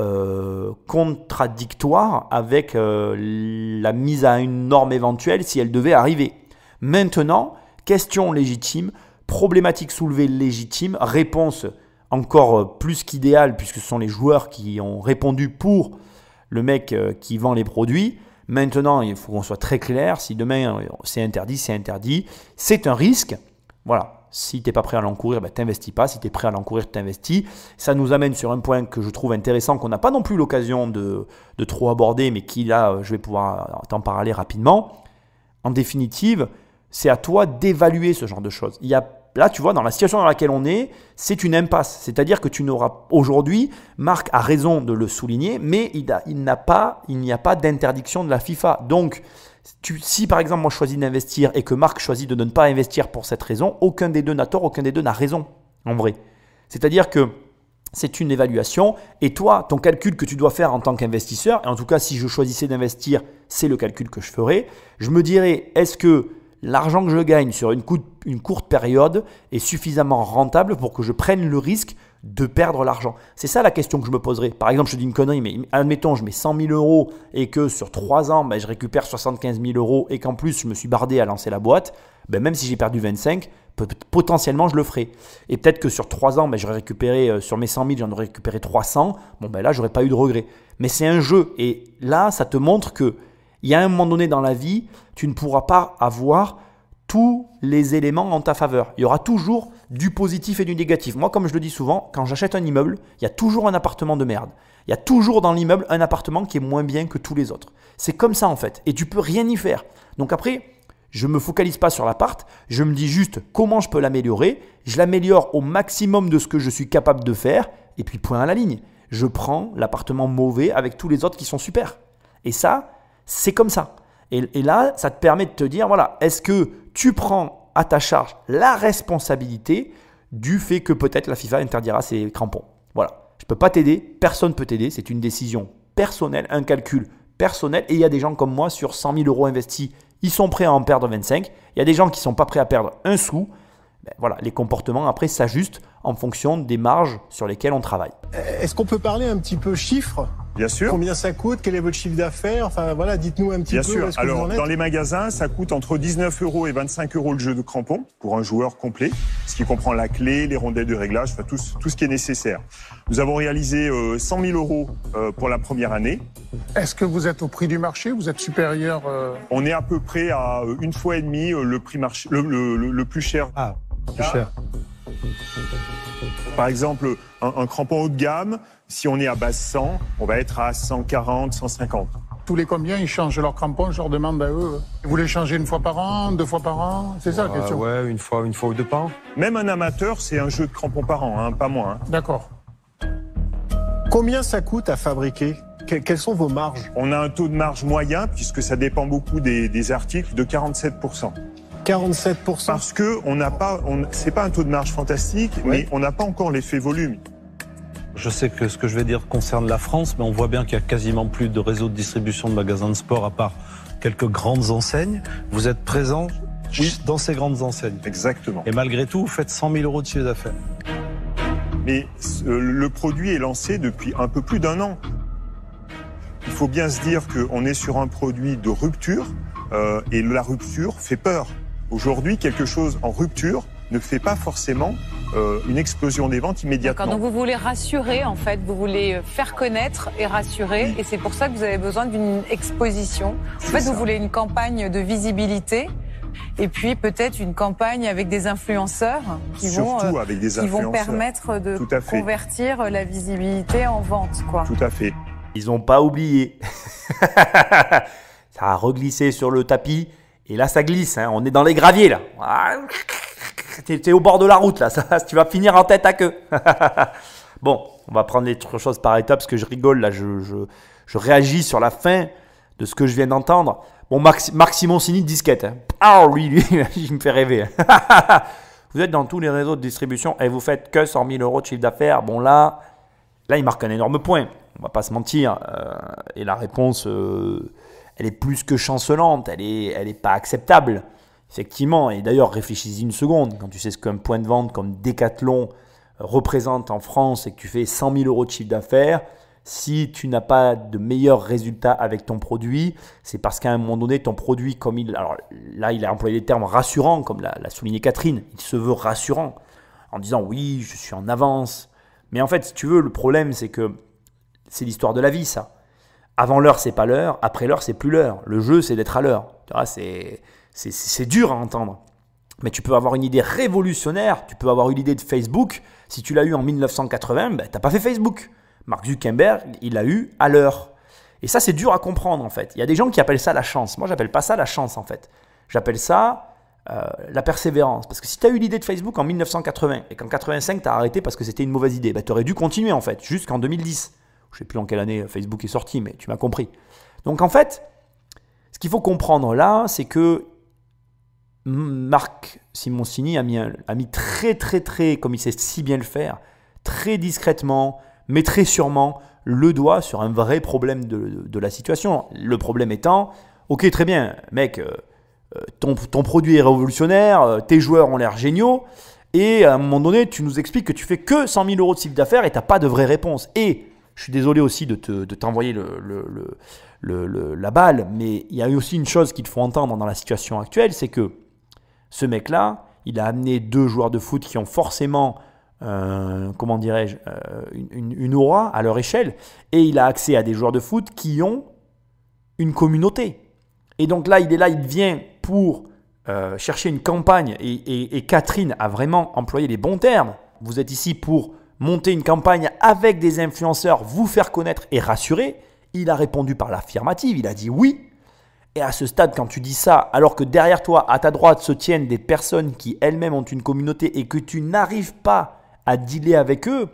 contradictoire avec la mise à une norme éventuelle si elle devait arriver. Maintenant, question légitime, problématique soulevée légitime, réponse encore plus qu'idéale puisque ce sont les joueurs qui ont répondu pour le mec qui vend les produits. Maintenant, il faut qu'on soit très clair, si demain c'est interdit, c'est interdit. C'est un risque, voilà. Si tu n'es pas prêt à l'encourir, t'investis pas. Si tu es prêt à l'encourir, t'investis. Ça nous amène sur un point que je trouve intéressant, qu'on n'a pas non plus l'occasion de trop aborder, mais qui là, je vais pouvoir t'en parler rapidement. En définitive, c'est à toi d'évaluer ce genre de choses. Là, tu vois, dans la situation dans laquelle on est, c'est une impasse. C'est-à-dire que tu n'auras aujourd'hui, Marc a raison de le souligner, mais il n'y a pas d'interdiction de la FIFA. Donc, si par exemple moi je choisis d'investir et que Marc choisit de ne pas investir pour cette raison, aucun des deux n'a tort, aucun des deux n'a raison en vrai. C'est-à-dire que c'est une évaluation et toi, ton calcul que tu dois faire en tant qu'investisseur, et en tout cas si je choisissais d'investir, c'est le calcul que je ferais, je me dirais est-ce que l'argent que je gagne sur une courte période est suffisamment rentable pour que je prenne le risque de perdre l'argent? C'est ça la question que je me poserais. Par exemple, je dis une connerie, mais admettons, je mets 100 000 € et que sur 3 ans, je récupère 75 000 € et qu'en plus, je me suis bardé à lancer la boîte. Même si j'ai perdu 25, Potentiellement, je le ferai. Et peut-être que sur 3 ans, j'aurais récupéré, sur mes 100 000, j'en aurais récupéré 300. Là, j'aurais pas eu de regret. Mais c'est un jeu. Et là, ça te montre qu'il y a un moment donné dans la vie, tu ne pourras pas avoir tous les éléments en ta faveur. Il y aura toujours du positif et du négatif. Moi, comme je le dis souvent, quand j'achète un immeuble, il y a toujours un appartement de merde. Il y a toujours dans l'immeuble un appartement qui est moins bien que tous les autres. C'est comme ça en fait. Et tu peux rien y faire. Donc après, je ne me focalise pas sur l'appart. Je me dis juste comment je peux l'améliorer. Je l'améliore au maximum de ce que je suis capable de faire. Et puis point à la ligne. Je prends l'appartement mauvais avec tous les autres qui sont super. Et ça, c'est comme ça. Et là, ça te permet de te dire, voilà, est-ce que tu prends à ta charge la responsabilité du fait que peut-être la FIFA interdira ces crampons. Voilà. Je ne peux pas t'aider, personne ne peut t'aider. C'est une décision personnelle, un calcul personnel. Et il y a des gens comme moi, sur 100 000 € investis, ils sont prêts à en perdre 25. Il y a des gens qui ne sont pas prêts à perdre un sou. Voilà, les comportements après s'ajustent en fonction des marges sur lesquelles on travaille. Est-ce qu'on peut parler un petit peu chiffres ? Bien sûr. Combien ça coûte ? Quel est votre chiffre d'affaires ? Enfin voilà, dites-nous un petit Bien peu. sûr. Est-ce que Alors, vous en êtes ? dans les magasins, ça coûte entre 19 € et 25 € le jeu de crampons pour un joueur complet, ce qui comprend la clé, les rondelles de réglage, enfin tout ce qui est nécessaire. Nous avons réalisé 100 000 € pour la première année. Est-ce que vous êtes au prix du marché ? Vous êtes supérieur On est à peu près à 1,5 fois le prix marché, le plus cher. Ah, plus cher. Par exemple, un crampon haut de gamme, si on est à base 100, on va être à 140, 150. Tous les combien ils changent leurs crampons? Je leur demande à eux. Vous les changez 1 fois par an, 2 fois par an? C'est ça la question? Ouais, une fois ou 2 par an. Même un amateur, c'est un jeu de crampons par an, hein, pas moins. Hein. D'accord. Combien ça coûte à fabriquer? Quelles sont vos marges? On a un taux de marge moyen, puisque ça dépend beaucoup des articles, de 47%. 47%? Parce que c'est pas un taux de marge fantastique, mais on n'a pas encore l'effet volume. Je sais que ce que je vais dire concerne la France, mais on voit bien qu'il n'y a quasiment plus de réseau de distribution de magasins de sport à part quelques grandes enseignes. Vous êtes présent dans ces grandes enseignes. Exactement. Et malgré tout, vous faites 100 000 € de chiffre d'affaires. Mais le produit est lancé depuis un peu plus d'1 an. Il faut bien se dire qu'on est sur un produit de rupture et la rupture fait peur. Aujourd'hui, quelque chose en rupture ne fait pas forcément une explosion des ventes immédiatement. D'accord, donc vous voulez rassurer en fait, vous voulez faire connaître et rassurer, et c'est pour ça que vous avez besoin d'une exposition. En fait, vous voulez une campagne de visibilité, et puis peut-être une campagne avec des influenceurs qui vont permettre de convertir la visibilité en vente, quoi. Tout à fait. Ils n'ont pas oublié. Ça a reglissé sur le tapis, et là ça glisse, hein. On est dans les graviers là. T'es au bord de la route là, tu vas finir en tête à queue. Bon, on va prendre les choses par étapes parce que je rigole là, je réagis sur la fin de ce que je viens d'entendre. Bon, Marc Simoncini disquette. Hein. Ah oui, lui, il me fait rêver. Vous êtes dans tous les réseaux de distribution et vous faites que 100 000 € de chiffre d'affaires. Bon là, il marque un énorme point. On va pas se mentir. Et la réponse, elle est plus que chancelante. Elle est pas acceptable. Effectivement, et d'ailleurs, réfléchis-y une seconde. Quand tu sais ce qu'un point de vente comme Decathlon représente en France et que tu fais 100 000 € de chiffre d'affaires, si tu n'as pas de meilleurs résultats avec ton produit, c'est parce qu'à un moment donné, ton produit, alors là, il a employé des termes rassurants, comme l'a souligné Catherine. Il se veut rassurant en disant oui, je suis en avance. Mais en fait, si tu veux, le problème, c'est que c'est l'histoire de la vie, ça. Avant l'heure, c'est pas l'heure. Après l'heure, c'est plus l'heure. Le jeu, c'est d'être à l'heure. Tu vois, c'est dur à entendre. Mais tu peux avoir une idée révolutionnaire. Tu peux avoir eu l'idée de Facebook. Si tu l'as eu en 1980, tu n'as pas fait Facebook. Mark Zuckerberg, il l'a eu à l'heure. Et ça, c'est dur à comprendre en fait. Il y a des gens qui appellent ça la chance. Moi, j'appelle pas ça la chance en fait. J'appelle ça la persévérance. Parce que si tu as eu l'idée de Facebook en 1980 et qu'en 85, tu as arrêté parce que c'était une mauvaise idée, tu aurais dû continuer en fait jusqu'en 2010. Je ne sais plus en quelle année Facebook est sorti, mais tu m'as compris. Donc en fait, ce qu'il faut comprendre là, c'est que Marc Simoncini a mis très, comme il sait si bien le faire, très discrètement, mais très sûrement, le doigt sur un vrai problème de la situation. Le problème étant, ok, très bien, mec, ton produit est révolutionnaire, tes joueurs ont l'air géniaux, et à un moment donné, tu nous expliques que tu fais que 100 000 € de chiffre d'affaires et tu n'as pas de vraie réponse. Et je suis désolé aussi de t'envoyer la balle, mais il y a aussi une chose qu'il faut entendre dans la situation actuelle, c'est que ce mec-là, il a amené 2 joueurs de foot qui ont forcément, comment dirais-je, une aura à leur échelle. Et il a accès à des joueurs de foot qui ont une communauté. Et donc là, il vient pour chercher une campagne. Et Catherine a vraiment employé les bons termes. Vous êtes ici pour monter une campagne avec des influenceurs, vous faire connaître et rassurer. Il a répondu par l'affirmative, il a dit oui. Et à ce stade, quand tu dis ça, alors que derrière toi, à ta droite, se tiennent des personnes qui elles-mêmes ont une communauté et que tu n'arrives pas à dealer avec eux,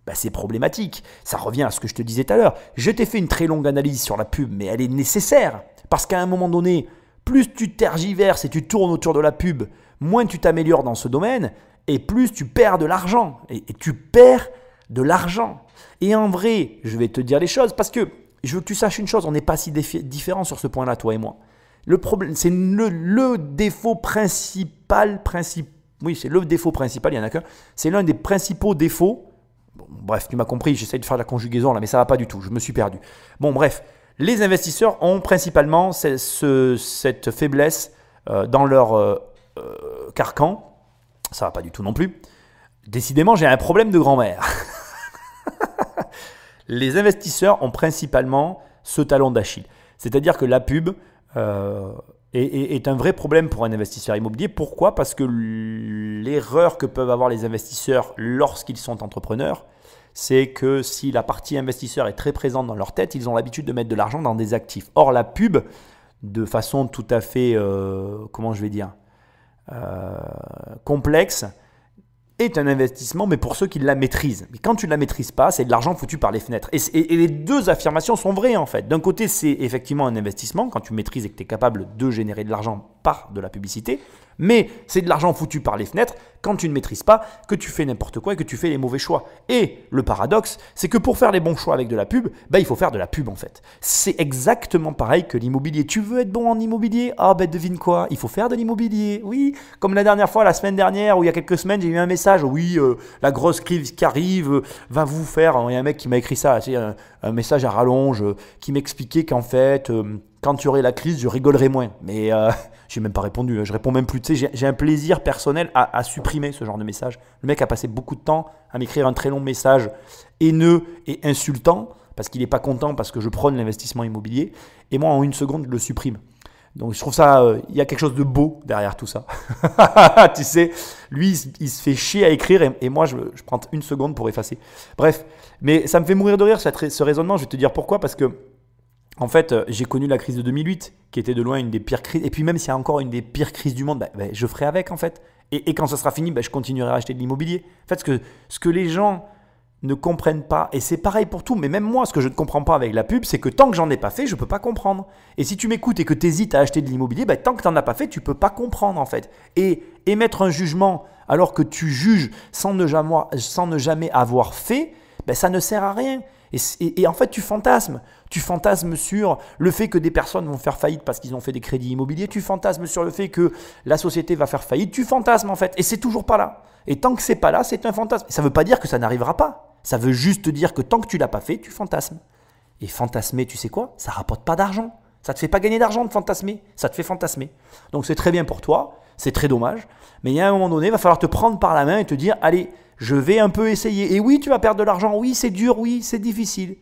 bah c'est problématique. Ça revient à ce que je te disais tout à l'heure. Je t'ai fait une très longue analyse sur la pub, mais elle est nécessaire. Parce qu'à un moment donné, plus tu tergiverses et tu tournes autour de la pub, moins tu t'améliores dans ce domaine et plus tu perds de l'argent. Et tu perds de l'argent. Et en vrai, je vais te dire les choses parce que je veux que tu saches une chose, on n'est pas si différents sur ce point-là, toi et moi. Le problème, c'est le défaut principal, oui, c'est le défaut principal, il n'y en a qu'un. C'est l'un des principaux défauts. Bon, bref, tu m'as compris, j'essaie de faire la conjugaison là, mais ça ne va pas du tout, je me suis perdu. Bon, bref, les investisseurs ont principalement cette faiblesse dans leur carcan. Ça ne va pas du tout non plus. Décidément, j'ai un problème de grand-mère. Les investisseurs ont principalement ce talon d'Achille. C'est-à-dire que la pub est un vrai problème pour un investisseur immobilier. Pourquoi ? Parce que l'erreur que peuvent avoir les investisseurs lorsqu'ils sont entrepreneurs, c'est que si la partie investisseur est très présente dans leur tête, ils ont l'habitude de mettre de l'argent dans des actifs. Or, la pub, de façon tout à fait, comment je vais dire, complexe, est un investissement, mais pour ceux qui la maîtrisent. Mais quand tu ne la maîtrises pas, c'est de l'argent foutu par les fenêtres. Et les deux affirmations sont vraies en fait. D'un côté, c'est effectivement un investissement, quand tu maîtrises et que tu es capable de générer de l'argent par de la publicité, mais c'est de l'argent foutu par les fenêtres quand tu ne maîtrises pas, que tu fais n'importe quoi et que tu fais les mauvais choix. Et le paradoxe, c'est que pour faire les bons choix avec de la pub, il faut faire de la pub en fait. C'est exactement pareil que l'immobilier. Tu veux être bon en immobilier ? Ah devine quoi ? Il faut faire de l'immobilier. Oui, comme la dernière fois, la semaine dernière, ou il y a quelques semaines, j'ai eu un message. Oui, la grosse crise qui arrive va vous faire... Il y a un mec qui m'a écrit ça, un message à rallonge, qui m'expliquait qu'en fait... quand tu aurais la crise, je rigolerais moins. Mais je n'ai même pas répondu. Je réponds même plus. Tu sais, j'ai un plaisir personnel à supprimer ce genre de message. Le mec a passé beaucoup de temps à m'écrire un très long message haineux et insultant parce qu'il n'est pas content parce que je prône l'investissement immobilier. Et moi, en 1 seconde, je le supprime. Donc, je trouve ça... il y a quelque chose de beau derrière tout ça. Tu sais, lui, il se fait chier à écrire et moi, je prends 1 seconde pour effacer. Bref, mais ça me fait mourir de rire ce raisonnement. Je vais te dire pourquoi. Parce que en fait, j'ai connu la crise de 2008, qui était de loin une des pires crises. Et puis même s'il y a encore une des pires crises du monde, je ferai avec en fait. Et quand ça sera fini, je continuerai à acheter de l'immobilier. En fait, ce que les gens ne comprennent pas, et c'est pareil pour tout, mais même moi, ce que je ne comprends pas avec la pub, c'est que tant que j'en ai pas fait, je ne peux pas comprendre. Et si tu m'écoutes et que tu hésites à acheter de l'immobilier, tant que tu n'en as pas fait, tu ne peux pas comprendre en fait. Et émettre un jugement alors que tu juges sans ne jamais avoir fait, ça ne sert à rien. Et en fait, tu fantasmes. Tu fantasmes sur le fait que des personnes vont faire faillite parce qu'ils ont fait des crédits immobiliers. Tu fantasmes sur le fait que la société va faire faillite. Tu fantasmes en fait. Et c'est toujours pas là. Et tant que c'est pas là, c'est un fantasme. Ça ne veut pas dire que ça n'arrivera pas. Ça veut juste dire que tant que tu l'as pas fait, tu fantasmes. Et fantasmer, tu sais quoi ? Ça rapporte pas d'argent. Ça te fait pas gagner d'argent de fantasmer. Ça te fait fantasmer. Donc c'est très bien pour toi. C'est très dommage. Mais il y a un moment donné, il va falloir te prendre par la main et te dire, allez, je vais un peu essayer. Et oui, tu vas perdre de l'argent. Oui, c'est dur. Oui, c'est difficile.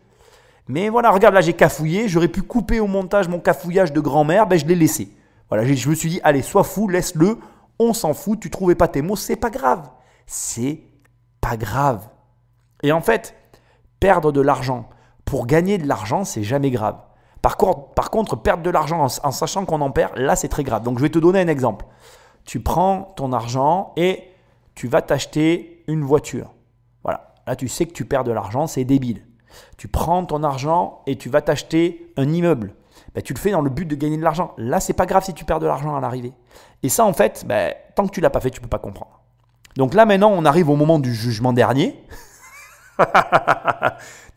Mais voilà, regarde, là, j'ai cafouillé. J'aurais pu couper au montage mon cafouillage de grand-mère. Je l'ai laissé. Voilà, je me suis dit, allez, sois fou, laisse-le. On s'en fout. Tu trouvais pas tes mots. C'est pas grave. C'est pas grave. Et en fait, perdre de l'argent pour gagner de l'argent, c'est jamais grave. Par contre, perdre de l'argent en sachant qu'on en perd, là, c'est très grave. Donc, je vais te donner un exemple. Tu prends ton argent et tu vas t'acheter une voiture. Voilà. Là, tu sais que tu perds de l'argent, c'est débile. Tu prends ton argent et tu vas t'acheter un immeuble. Tu le fais dans le but de gagner de l'argent. Là, c'est pas grave si tu perds de l'argent à l'arrivée. Et ça, en fait, tant que tu ne l'as pas fait, tu ne peux pas comprendre. Donc là, maintenant, on arrive au moment du jugement dernier.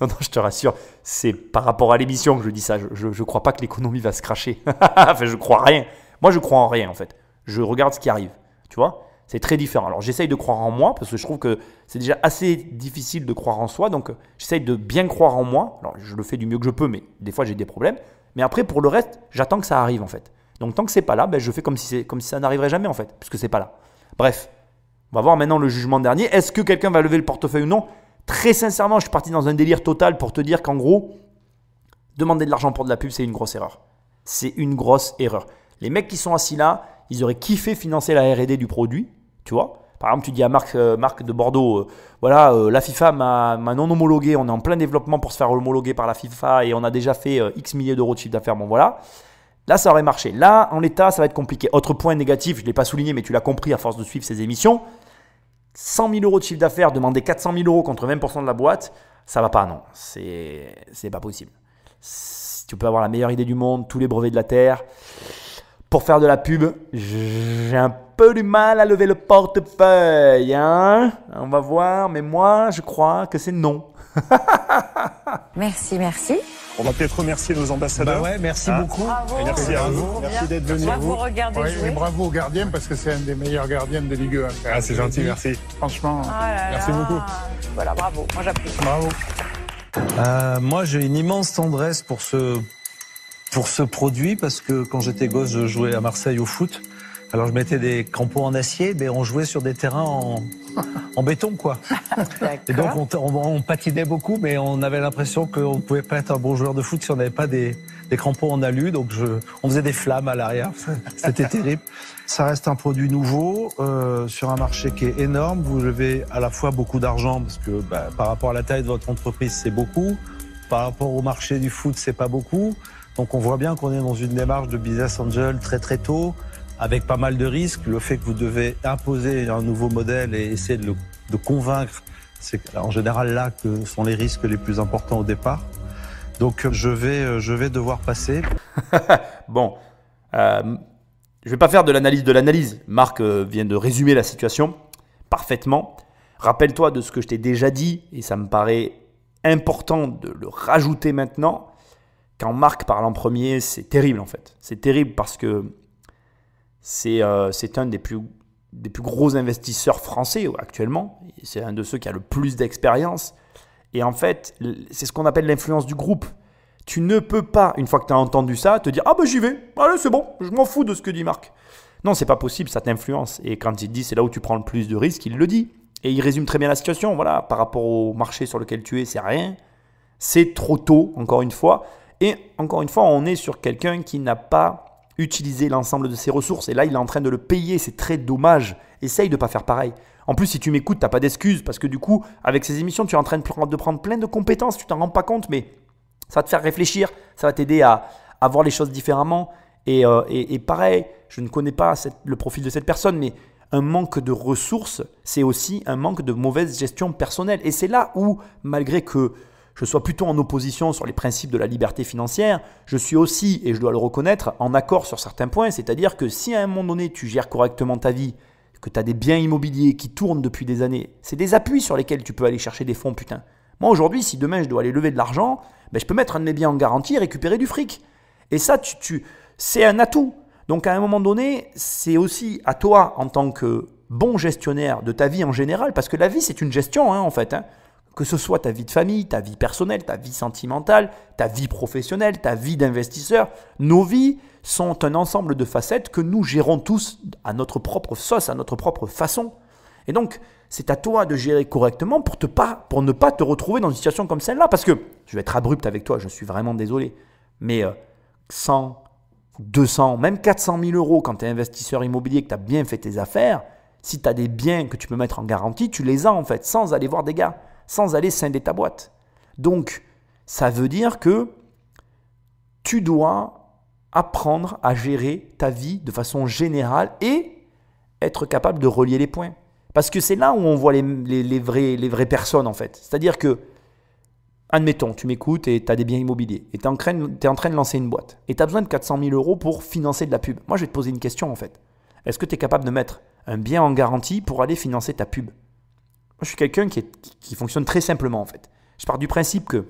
Non, je te rassure, c'est par rapport à l'émission que je dis ça. Je ne crois pas que l'économie va se cracher. Enfin, je crois rien. Moi, je crois en rien, en fait. Je regarde ce qui arrive. Tu vois ? C'est très différent. Alors, j'essaye de croire en moi parce que je trouve que c'est déjà assez difficile de croire en soi. Donc, j'essaye de bien croire en moi. Alors, je le fais du mieux que je peux, mais des fois, j'ai des problèmes. Mais après, pour le reste, j'attends que ça arrive, en fait. Donc, tant que c'est pas là, je fais comme si ça n'arriverait jamais, en fait, puisque c'est pas là. Bref, on va voir maintenant le jugement dernier. Est-ce que quelqu'un va lever le portefeuille ou non? Très sincèrement, je suis parti dans un délire total pour te dire qu'en gros, demander de l'argent pour de la pub, c'est une grosse erreur. C'est une grosse erreur. Les mecs qui sont assis là, ils auraient kiffé financer la R&D du produit, tu vois. Par exemple, tu dis à Marc de Bordeaux, la FIFA m'a non homologué, on est en plein développement pour se faire homologuer par la FIFA et on a déjà fait X milliers d'euros de chiffre d'affaires. Bon voilà, là ça aurait marché. Là, en l'état, ça va être compliqué. Autre point négatif, je ne l'ai pas souligné, mais tu l'as compris à force de suivre ces émissions. 100 000 euros de chiffre d'affaires, demander 400 000 euros contre 20% de la boîte, ça va pas, non. C'est pas possible. Tu peux avoir la meilleure idée du monde, tous les brevets de la terre. Pour faire de la pub, j'ai un peu du mal à lever le portefeuille. Hein, on va voir, mais moi, je crois que c'est non. Merci. On va peut-être remercier nos ambassadeurs. Merci beaucoup. Bravo. Merci à vous. Merci d'être venu. Moi, vous regardez jouer. Et bravo aux gardiens parce que c'est un des meilleurs gardiens de Ligue 1. Ah, c'est gentil, merci. Franchement, Merci beaucoup. Voilà, bravo. Moi, j'appuie. Bravo. Moi, j'ai une immense tendresse pour ce produit parce que quand j'étais gosse, je jouais à Marseille au foot. Alors je mettais des crampons en acier, mais on jouait sur des terrains en béton, quoi. Et donc on patinait beaucoup, mais on avait l'impression qu'on ne pouvait pas être un bon joueur de foot si on n'avait pas des crampons en alu. Donc on faisait des flammes à l'arrière. C'était terrible. Ça reste un produit nouveau sur un marché qui est énorme. Vous levez à la fois beaucoup d'argent parce que par rapport à la taille de votre entreprise, c'est beaucoup. Par rapport au marché du foot, c'est pas beaucoup. Donc on voit bien qu'on est dans une démarche de business angel très très tôt, avec pas mal de risques. Le fait que vous devez imposer un nouveau modèle et essayer de convaincre, c'est en général là que sont les risques les plus importants au départ. Donc je vais devoir passer. Bon, je ne vais pas faire de l'analyse de l'analyse. Marc vient de résumer la situation parfaitement. Rappelle-toi de ce que je t'ai déjà dit, et ça me paraît important de le rajouter maintenant. Quand Marc parle en premier, c'est terrible en fait. C'est terrible parce que c'est un des plus gros investisseurs français actuellement. C'est un de ceux qui a le plus d'expérience. Et en fait, c'est ce qu'on appelle l'influence du groupe. Tu ne peux pas, une fois que tu as entendu ça, te dire « Ah ben j'y vais, allez c'est bon, je m'en fous de ce que dit Marc ». Non, c'est pas possible, ça t'influence. Et quand il te dit c'est là où tu prends le plus de risques, il le dit. Et il résume très bien la situation. Voilà, par rapport au marché sur lequel tu es, c'est rien. C'est trop tôt, encore une fois. Et encore une fois, on est sur quelqu'un qui n'a pas utilisé l'ensemble de ses ressources. Et là, il est en train de le payer. C'est très dommage. Essaye de ne pas faire pareil. En plus, si tu m'écoutes, tu n'as pas d'excuses. Parce que du coup, avec ces émissions, tu es en train de prendre plein de compétences. Tu t'en rends pas compte, mais ça va te faire réfléchir. Ça va t'aider à voir les choses différemment. Et pareil, je ne connais pas le profil de cette personne, mais un manque de ressources, c'est aussi un manque de mauvaise gestion personnelle. Et c'est là où, malgré que je sois plutôt en opposition sur les principes de la liberté financière, je suis aussi, et je dois le reconnaître, en accord sur certains points. C'est-à-dire que si à un moment donné, tu gères correctement ta vie, que tu as des biens immobiliers qui tournent depuis des années, c'est des appuis sur lesquels tu peux aller chercher des fonds, putain. Moi, aujourd'hui, si demain, je dois aller lever de l'argent, je peux mettre un de mes biens en garantie et récupérer du fric. Et ça, c'est un atout. Donc, à un moment donné, c'est aussi à toi, en tant que bon gestionnaire de ta vie en général, parce que la vie, c'est une gestion, en fait. Que ce soit ta vie de famille, ta vie personnelle, ta vie sentimentale, ta vie professionnelle, ta vie d'investisseur, nos vies sont un ensemble de facettes que nous gérons tous à notre propre sauce, à notre propre façon. Et donc, c'est à toi de gérer correctement pour ne pas te retrouver dans une situation comme celle-là. Parce que, je vais être abrupt avec toi, je suis vraiment désolé, mais 100, 200, même 400 000 euros quand tu es investisseur immobilier, que tu as bien fait tes affaires, si tu as des biens que tu peux mettre en garantie, tu les as en fait, sans aller voir des gars, sans aller scinder ta boîte. Donc, ça veut dire que tu dois apprendre à gérer ta vie de façon générale et être capable de relier les points. Parce que c'est là où on voit les vraies personnes en fait. C'est-à-dire que, admettons, tu m'écoutes et tu as des biens immobiliers et tu es en train de lancer une boîte et tu as besoin de 400 000 euros pour financer de la pub. Moi, je vais te poser une question en fait. Est-ce que tu es capable de mettre un bien en garantie pour aller financer ta pub ? Moi, je suis quelqu'un qui fonctionne très simplement en fait. Je pars du principe que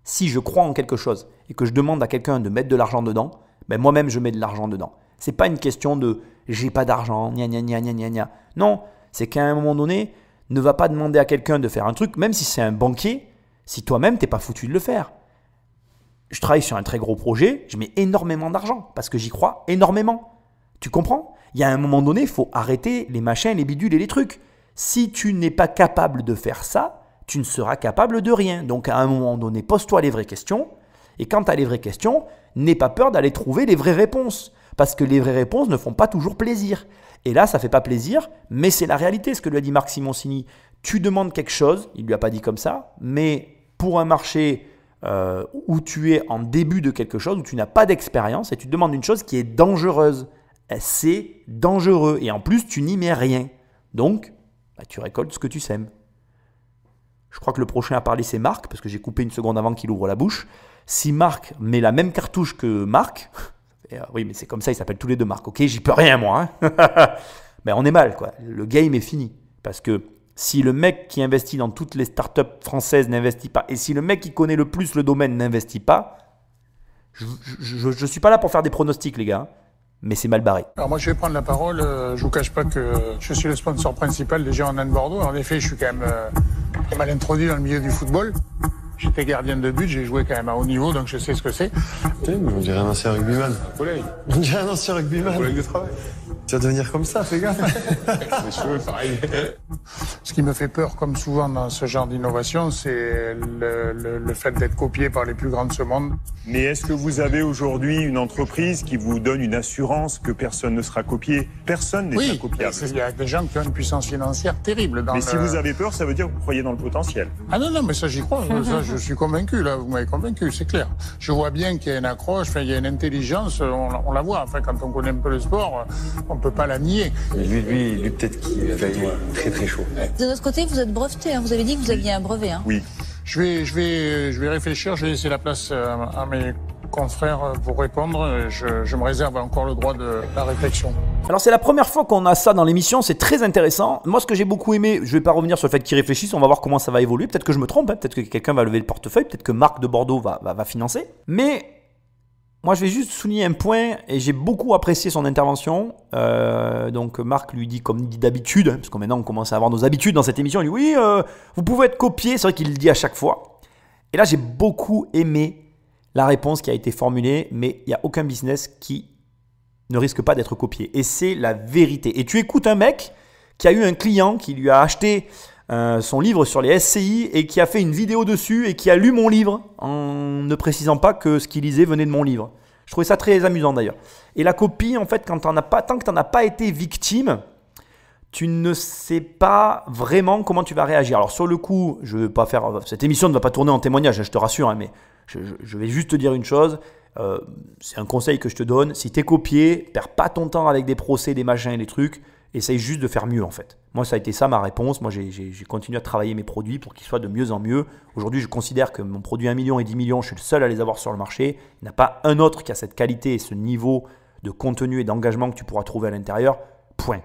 si je crois en quelque chose et que je demande à quelqu'un de mettre de l'argent dedans, moi-même je mets de l'argent dedans. Ce n'est pas une question de « j'ai pas d'argent, gna gna gna gna gna ». Non, c'est qu'à un moment donné, ne va pas demander à quelqu'un de faire un truc, même si c'est un banquier, si toi-même tu n'es pas foutu de le faire. Je travaille sur un très gros projet, je mets énormément d'argent parce que j'y crois énormément. Tu comprends? Il y a un moment donné, il faut arrêter les machins, les bidules et les trucs. Si tu n'es pas capable de faire ça, tu ne seras capable de rien. Donc à un moment donné, pose-toi les vraies questions. Et quand tu as les vraies questions, n'aie pas peur d'aller trouver les vraies réponses. Parce que les vraies réponses ne font pas toujours plaisir. Et là, ça ne fait pas plaisir, mais c'est la réalité, ce que lui a dit Marc Simoncini. Tu demandes quelque chose, il ne lui a pas dit comme ça, mais pour un marché où tu es en début de quelque chose, où tu n'as pas d'expérience, et tu demandes une chose qui est dangereuse. C'est dangereux. Et en plus, tu n'y mets rien. Donc, tu récoltes ce que tu sèmes. Je crois que le prochain à parler, c'est Marc, parce que j'ai coupé une seconde avant qu'il ouvre la bouche. Si Marc met la même cartouche que Marc, oui, mais c'est comme ça, ils s'appellent tous les deux Marc, ok? J'y peux rien, moi. Hein. Ben, on est mal, quoi. Le game est fini. Parce que si le mec qui investit dans toutes les startups françaises n'investit pas, et si le mec qui connaît le plus le domaine n'investit pas, je ne suis pas là pour faire des pronostics, les gars. Mais c'est mal barré. Alors moi je vais prendre la parole, je vous cache pas que je suis le sponsor principal des Girondins de Bordeaux. En effet, je suis quand même mal introduit dans le milieu du football. J'étais gardien de but, j'ai joué quand même à haut niveau, donc je sais ce que c'est. On dirait un ancien rugbyman. Un collègue. On dirait un ancien rugbyman. Un collègue de travail. Tu vas devenir comme ça, fais gaffe. Les cheveux, pareil. Ce qui me fait peur, comme souvent dans ce genre d'innovation, c'est le fait d'être copié par les plus grands de ce monde. Mais est-ce que vous avez aujourd'hui une entreprise qui vous donne une assurance que personne ne sera copié? Personne n'est incopiable. Il y a des gens qui ont une puissance financière terrible. Mais si vous avez peur, ça veut dire que vous croyez dans le potentiel. Ah non, mais ça j'y crois. Ça, je suis convaincu, là, vous m'avez convaincu, c'est clair. Je vois bien qu'il y a une accroche, il y a une intelligence, on la voit. Enfin, quand on connaît un peu le sport, on ne peut pas la nier. Et lui peut-être qu'il va être très très chaud. De votre côté, vous êtes breveté, hein. Vous avez dit que vous aviez un brevet. Hein. Oui. Je vais réfléchir, je vais laisser la place à mes confrères pour répondre. Je me réserve encore le droit de la réflexion. Alors c'est la première fois qu'on a ça dans l'émission, c'est très intéressant. Moi ce que j'ai beaucoup aimé, je ne vais pas revenir sur le fait qu'ils réfléchissent, on va voir comment ça va évoluer. Peut-être que je me trompe, hein. Peut-être que quelqu'un va lever le portefeuille, peut-être que Marc de Bordeaux va financer. Mais moi je vais juste souligner un point et j'ai beaucoup apprécié son intervention. Donc Marc lui dit comme dit d'habitude, hein, parce que maintenant on commence à avoir nos habitudes dans cette émission, il dit oui, vous pouvez être copié, c'est vrai qu'il le dit à chaque fois. Et là j'ai beaucoup aimé la réponse qui a été formulée, mais il n'y a aucun business qui ne risque pas d'être copié. Et c'est la vérité. Et tu écoutes un mec qui a eu un client qui lui a acheté son livre sur les SCI et qui a fait une vidéo dessus et qui a lu mon livre en ne précisant pas que ce qu'il lisait venait de mon livre. Je trouvais ça très amusant d'ailleurs. Et la copie, en fait, tant que tu n'en as pas été victime, tu ne sais pas vraiment comment tu vas réagir. Alors sur le coup, je vais pas faire, cette émission ne va pas tourner en témoignage, je te rassure, hein, mais je vais juste te dire une chose, c'est un conseil que je te donne, si tu es copié, perds pas ton temps avec des procès, des machins et des trucs, essaye juste de faire mieux en fait. Moi ça a été ça ma réponse, moi j'ai continué à travailler mes produits pour qu'ils soient de mieux en mieux. Aujourd'hui je considère que mon produit 1 million et 10 millions, je suis le seul à les avoir sur le marché, il n'y en a pas un autre qui a cette qualité et ce niveau de contenu et d'engagement que tu pourras trouver à l'intérieur, point.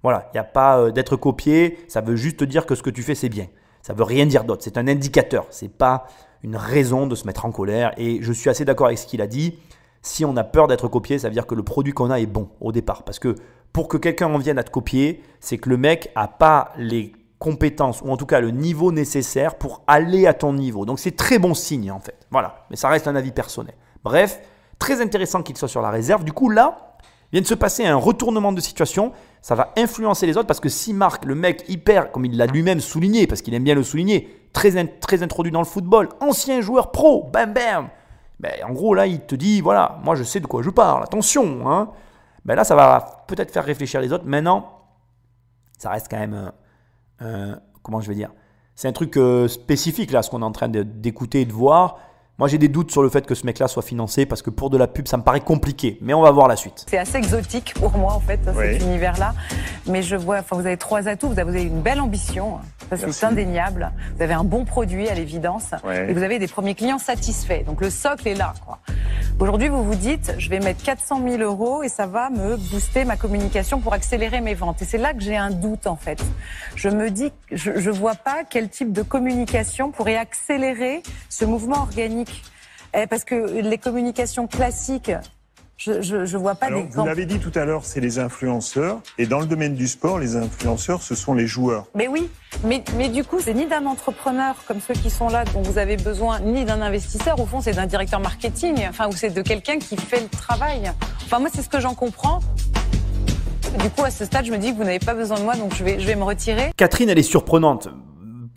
Voilà, il n'y a pas d'être copié, ça veut juste te dire que ce que tu fais c'est bien. Ça ne veut rien dire d'autre, c'est un indicateur, ce n'est pas une raison de se mettre en colère. Et je suis assez d'accord avec ce qu'il a dit, si on a peur d'être copié, ça veut dire que le produit qu'on a est bon au départ. Parce que pour que quelqu'un en vienne à te copier, c'est que le mec n'a pas les compétences ou en tout cas le niveau nécessaire pour aller à ton niveau. Donc c'est très bon signe en fait. Voilà, mais ça reste un avis personnel. Bref, très intéressant qu'il soit sur la réserve. Du coup là, il vient de se passer un retournement de situation. Ça va influencer les autres parce que si Marc, le mec hyper, comme il l'a lui-même souligné, parce qu'il aime bien le souligner, très introduit dans le football, ancien joueur pro, bam bam. Ben, en gros là, il te dit, voilà, moi je sais de quoi je parle, attention. Hein. Ben, là, ça va peut-être faire réfléchir les autres. Maintenant, ça reste quand même, comment je vais dire, c'est un truc spécifique là, ce qu'on est en train d'écouter et de voir. Moi, j'ai des doutes sur le fait que ce mec-là soit financé parce que pour de la pub, ça me paraît compliqué. Mais on va voir la suite. C'est assez exotique pour moi, en fait, cet univers-là. Mais je vois, enfin, vous avez 3 atouts. Vous avez une belle ambition. Ça, c'est indéniable. Vous avez un bon produit, à l'évidence. Et vous avez des premiers clients satisfaits. Donc, le socle est là, quoi. Aujourd'hui, vous vous dites, je vais mettre 400 000 € et ça va me booster ma communication pour accélérer mes ventes. Et c'est là que j'ai un doute, en fait. Je me dis, je vois pas quel type de communication pourrait accélérer ce mouvement organique. Parce que les communications classiques, je vois pas des... Vous l'avez dit tout à l'heure, c'est les influenceurs. Et dans le domaine du sport, les influenceurs, ce sont les joueurs. Mais oui, mais du coup, c'est ni d'un entrepreneur comme ceux qui sont là, dont vous avez besoin, ni d'un investisseur. Au fond, c'est d'un directeur marketing, enfin, ou c'est de quelqu'un qui fait le travail. Enfin, moi, c'est ce que j'en comprends. Du coup, à ce stade, je me dis que vous n'avez pas besoin de moi, donc je vais me retirer. Catherine, elle est surprenante.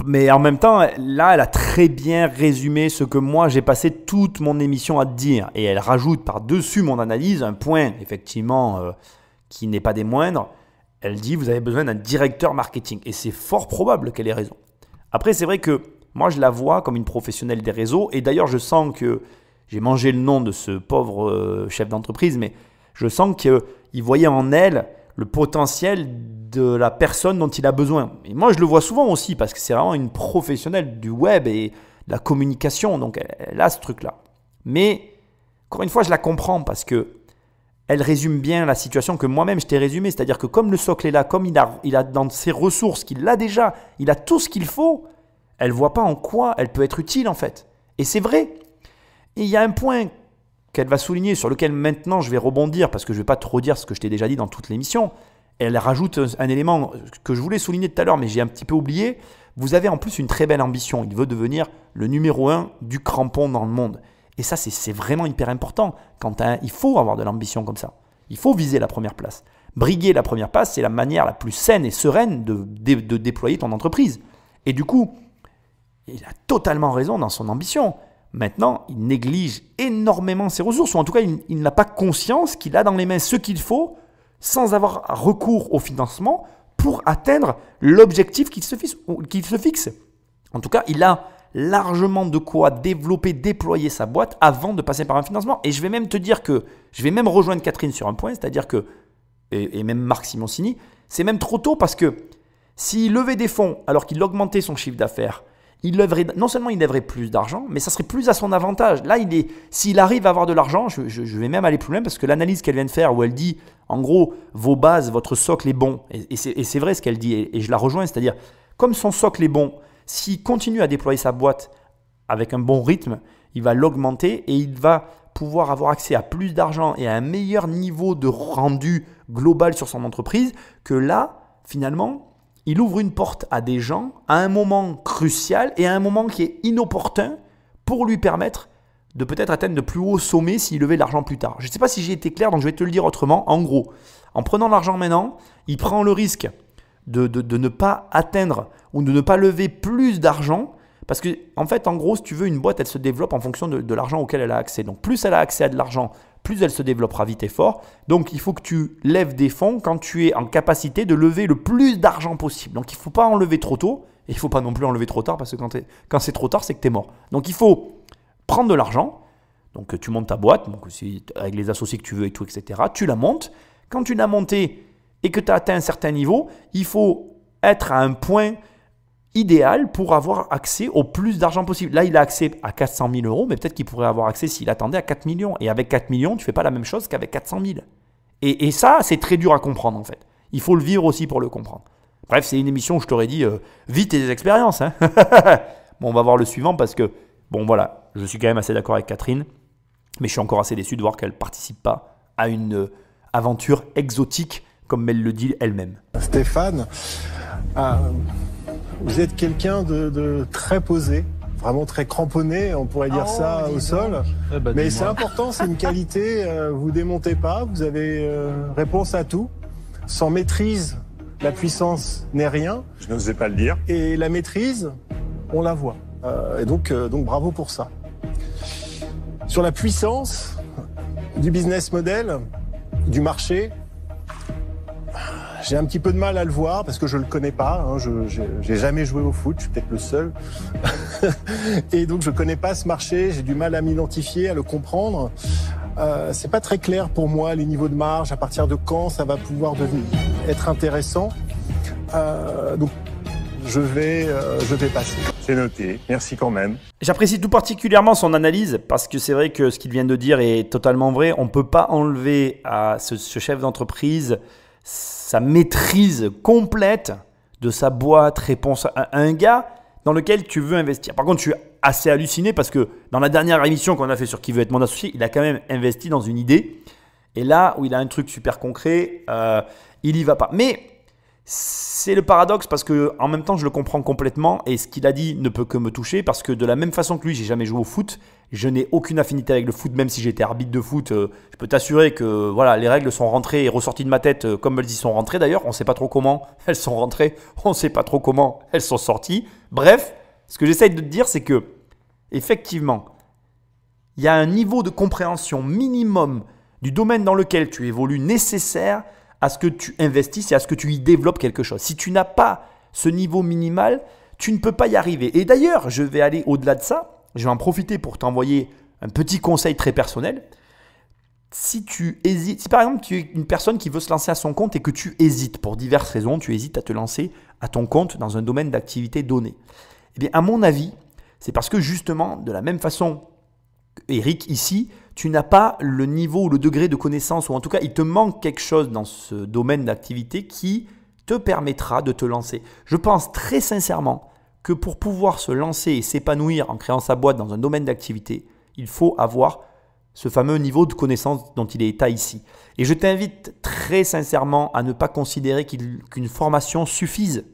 Mais en même temps, là, elle a très bien résumé ce que moi, j'ai passé toute mon émission à te dire. Et elle rajoute par-dessus mon analyse un point, effectivement, qui n'est pas des moindres. Elle dit, vous avez besoin d'un directeur marketing. Et c'est fort probable qu'elle ait raison. Après, c'est vrai que moi, je la vois comme une professionnelle des réseaux. Et d'ailleurs, je sens que, j'ai mangé le nom de ce pauvre chef d'entreprise, mais je sens qu'il voyait en elle le potentiel de la personne dont il a besoin. Et moi, je le vois souvent aussi parce que c'est vraiment une professionnelle du web et de la communication. Donc, elle a ce truc-là. Mais, encore une fois, je la comprends parce que elle résume bien la situation que moi-même je t'ai résumée. C'est-à-dire que comme le socle est là, comme il a dans ses ressources qu'il a déjà, il a tout ce qu'il faut, elle ne voit pas en quoi elle peut être utile en fait. Et c'est vrai. Et il y a un point qu'elle va souligner, sur lequel maintenant je vais rebondir, parce que je ne vais pas trop dire ce que je t'ai déjà dit dans toute l'émission. Elle rajoute un élément que je voulais souligner tout à l'heure, mais j'ai un petit peu oublié. Vous avez en plus une très belle ambition. Il veut devenir le numéro 1 du crampon dans le monde. Et ça, c'est vraiment hyper important. Il faut avoir de l'ambition comme ça. Il faut viser la première place. Briguer la première place, c'est la manière la plus saine et sereine de déployer ton entreprise. Et du coup, il a totalement raison dans son ambition. Maintenant, il néglige énormément ses ressources, ou en tout cas, il n'a pas conscience qu'il a dans les mains ce qu'il faut sans avoir recours au financement pour atteindre l'objectif qu'il se fixe. En tout cas, il a largement de quoi développer, déployer sa boîte avant de passer par un financement. Et je vais même te dire que, je vais même rejoindre Catherine sur un point, c'est-à-dire que, et même Marc Simoncini, c'est même trop tôt parce que s'il levait des fonds alors qu'il augmentait son chiffre d'affaires, non seulement il lèverait plus d'argent, mais ça serait plus à son avantage. Là, s'il arrive à avoir de l'argent, je vais même aller plus loin parce que l'analyse qu'elle vient de faire où elle dit, en gros, vos bases, votre socle est bon. Et c'est vrai ce qu'elle dit et je la rejoins, c'est-à-dire, comme son socle est bon, s'il continue à déployer sa boîte avec un bon rythme, il va l'augmenter et il va pouvoir avoir accès à plus d'argent et à un meilleur niveau de rendu global sur son entreprise que là, finalement, il ouvre une porte à des gens à un moment crucial et à un moment qui est inopportun pour lui permettre de peut-être atteindre de plus hauts sommets s'il levait de l'argent plus tard. Je ne sais pas si j'ai été clair, donc je vais te le dire autrement. En gros, en prenant l'argent maintenant, il prend le risque de ne pas atteindre ou de ne pas lever plus d'argent parce que, en fait, en gros, si tu veux, une boîte, elle se développe en fonction de l'argent auquel elle a accès. Donc, plus elle a accès à de l'argent, plus elle se développera vite et fort. Donc, il faut que tu lèves des fonds quand tu es en capacité de lever le plus d'argent possible. Donc, il ne faut pas en lever trop tôt et il ne faut pas non plus en lever trop tard parce que quand c'est trop tard, c'est que tu es mort. Donc, il faut prendre de l'argent. Donc, tu montes ta boîte donc aussi, avec les associés que tu veux et tout, etc. Tu la montes. Quand tu l'as montée et que tu as atteint un certain niveau, il faut être à un point idéal pour avoir accès au plus d'argent possible. Là, il a accès à 400 000 euros, mais peut-être qu'il pourrait avoir accès s'il attendait à 4 millions. Et avec 4 millions, tu ne fais pas la même chose qu'avec 400 000. Et ça, c'est très dur à comprendre en fait. Il faut le vivre aussi pour le comprendre. Bref, c'est une émission où je t'aurais dit, vis tes expériences. Hein. Bon, on va voir le suivant parce que, bon voilà, je suis quand même assez d'accord avec Catherine, mais je suis encore assez déçu de voir qu'elle ne participe pas à une aventure exotique comme elle le dit elle-même. Stéphane, vous êtes quelqu'un de très posé, vraiment très cramponné, on pourrait dire ça au sol. Mais c'est important, c'est une qualité, vous démontez pas, vous avez réponse à tout. Sans maîtrise, la puissance n'est rien. Je n'osais pas le dire. Et la maîtrise, on la voit. Et donc bravo pour ça. Sur la puissance du business model, du marché, j'ai un petit peu de mal à le voir parce que je le connais pas. Hein, j'ai jamais joué au foot, je suis peut-être le seul. Et donc je connais pas ce marché, j'ai du mal à m'identifier, à le comprendre. C'est pas très clair pour moi les niveaux de marge, à partir de quand ça va pouvoir être intéressant. Donc je vais passer. C'est noté, merci quand même. J'apprécie tout particulièrement son analyse parce que c'est vrai que ce qu'il vient de dire est totalement vrai. On ne peut pas enlever à ce chef d'entreprise sa maîtrise complète de sa boîte, réponse à un gars dans lequel tu veux investir. Par contre, je suis assez halluciné parce que dans la dernière émission qu'on a fait sur Qui veut être mon associé, il a quand même investi dans une idée. Et là où il a un truc super concret, il n'y va pas. Mais C'est le paradoxe parce que en même temps je le comprends complètement et ce qu'il a dit ne peut que me toucher parce que de la même façon que lui, j'ai jamais joué au foot, je n'ai aucune affinité avec le foot, même si j'étais arbitre de foot. Je peux t'assurer que voilà, les règles sont rentrées et ressorties de ma tête comme elles y sont rentrées d'ailleurs. On ne sait pas trop comment elles sont rentrées, on ne sait pas trop comment elles sont sorties. Bref, ce que j'essaye de te dire, c'est que effectivement, il y a un niveau de compréhension minimum du domaine dans lequel tu évolues nécessaire à ce que tu investisses et à ce que tu y développes quelque chose. Si tu n'as pas ce niveau minimal, tu ne peux pas y arriver. Et d'ailleurs, je vais aller au-delà de ça. Je vais en profiter pour t'envoyer un petit conseil très personnel. Si tu hésites, si par exemple tu es une personne qui veut se lancer à son compte et que tu hésites pour diverses raisons, tu hésites à te lancer à ton compte dans un domaine d'activité donné. Eh bien, à mon avis, c'est parce que justement, de la même façon, Eric, ici, tu n'as pas le niveau ou le degré de connaissance, ou en tout cas, il te manque quelque chose dans ce domaine d'activité qui te permettra de te lancer. Je pense très sincèrement que pour pouvoir se lancer et s'épanouir en créant sa boîte dans un domaine d'activité, il faut avoir ce fameux niveau de connaissance dont il est état ici. Et je t'invite très sincèrement à ne pas considérer qu'une formation suffise.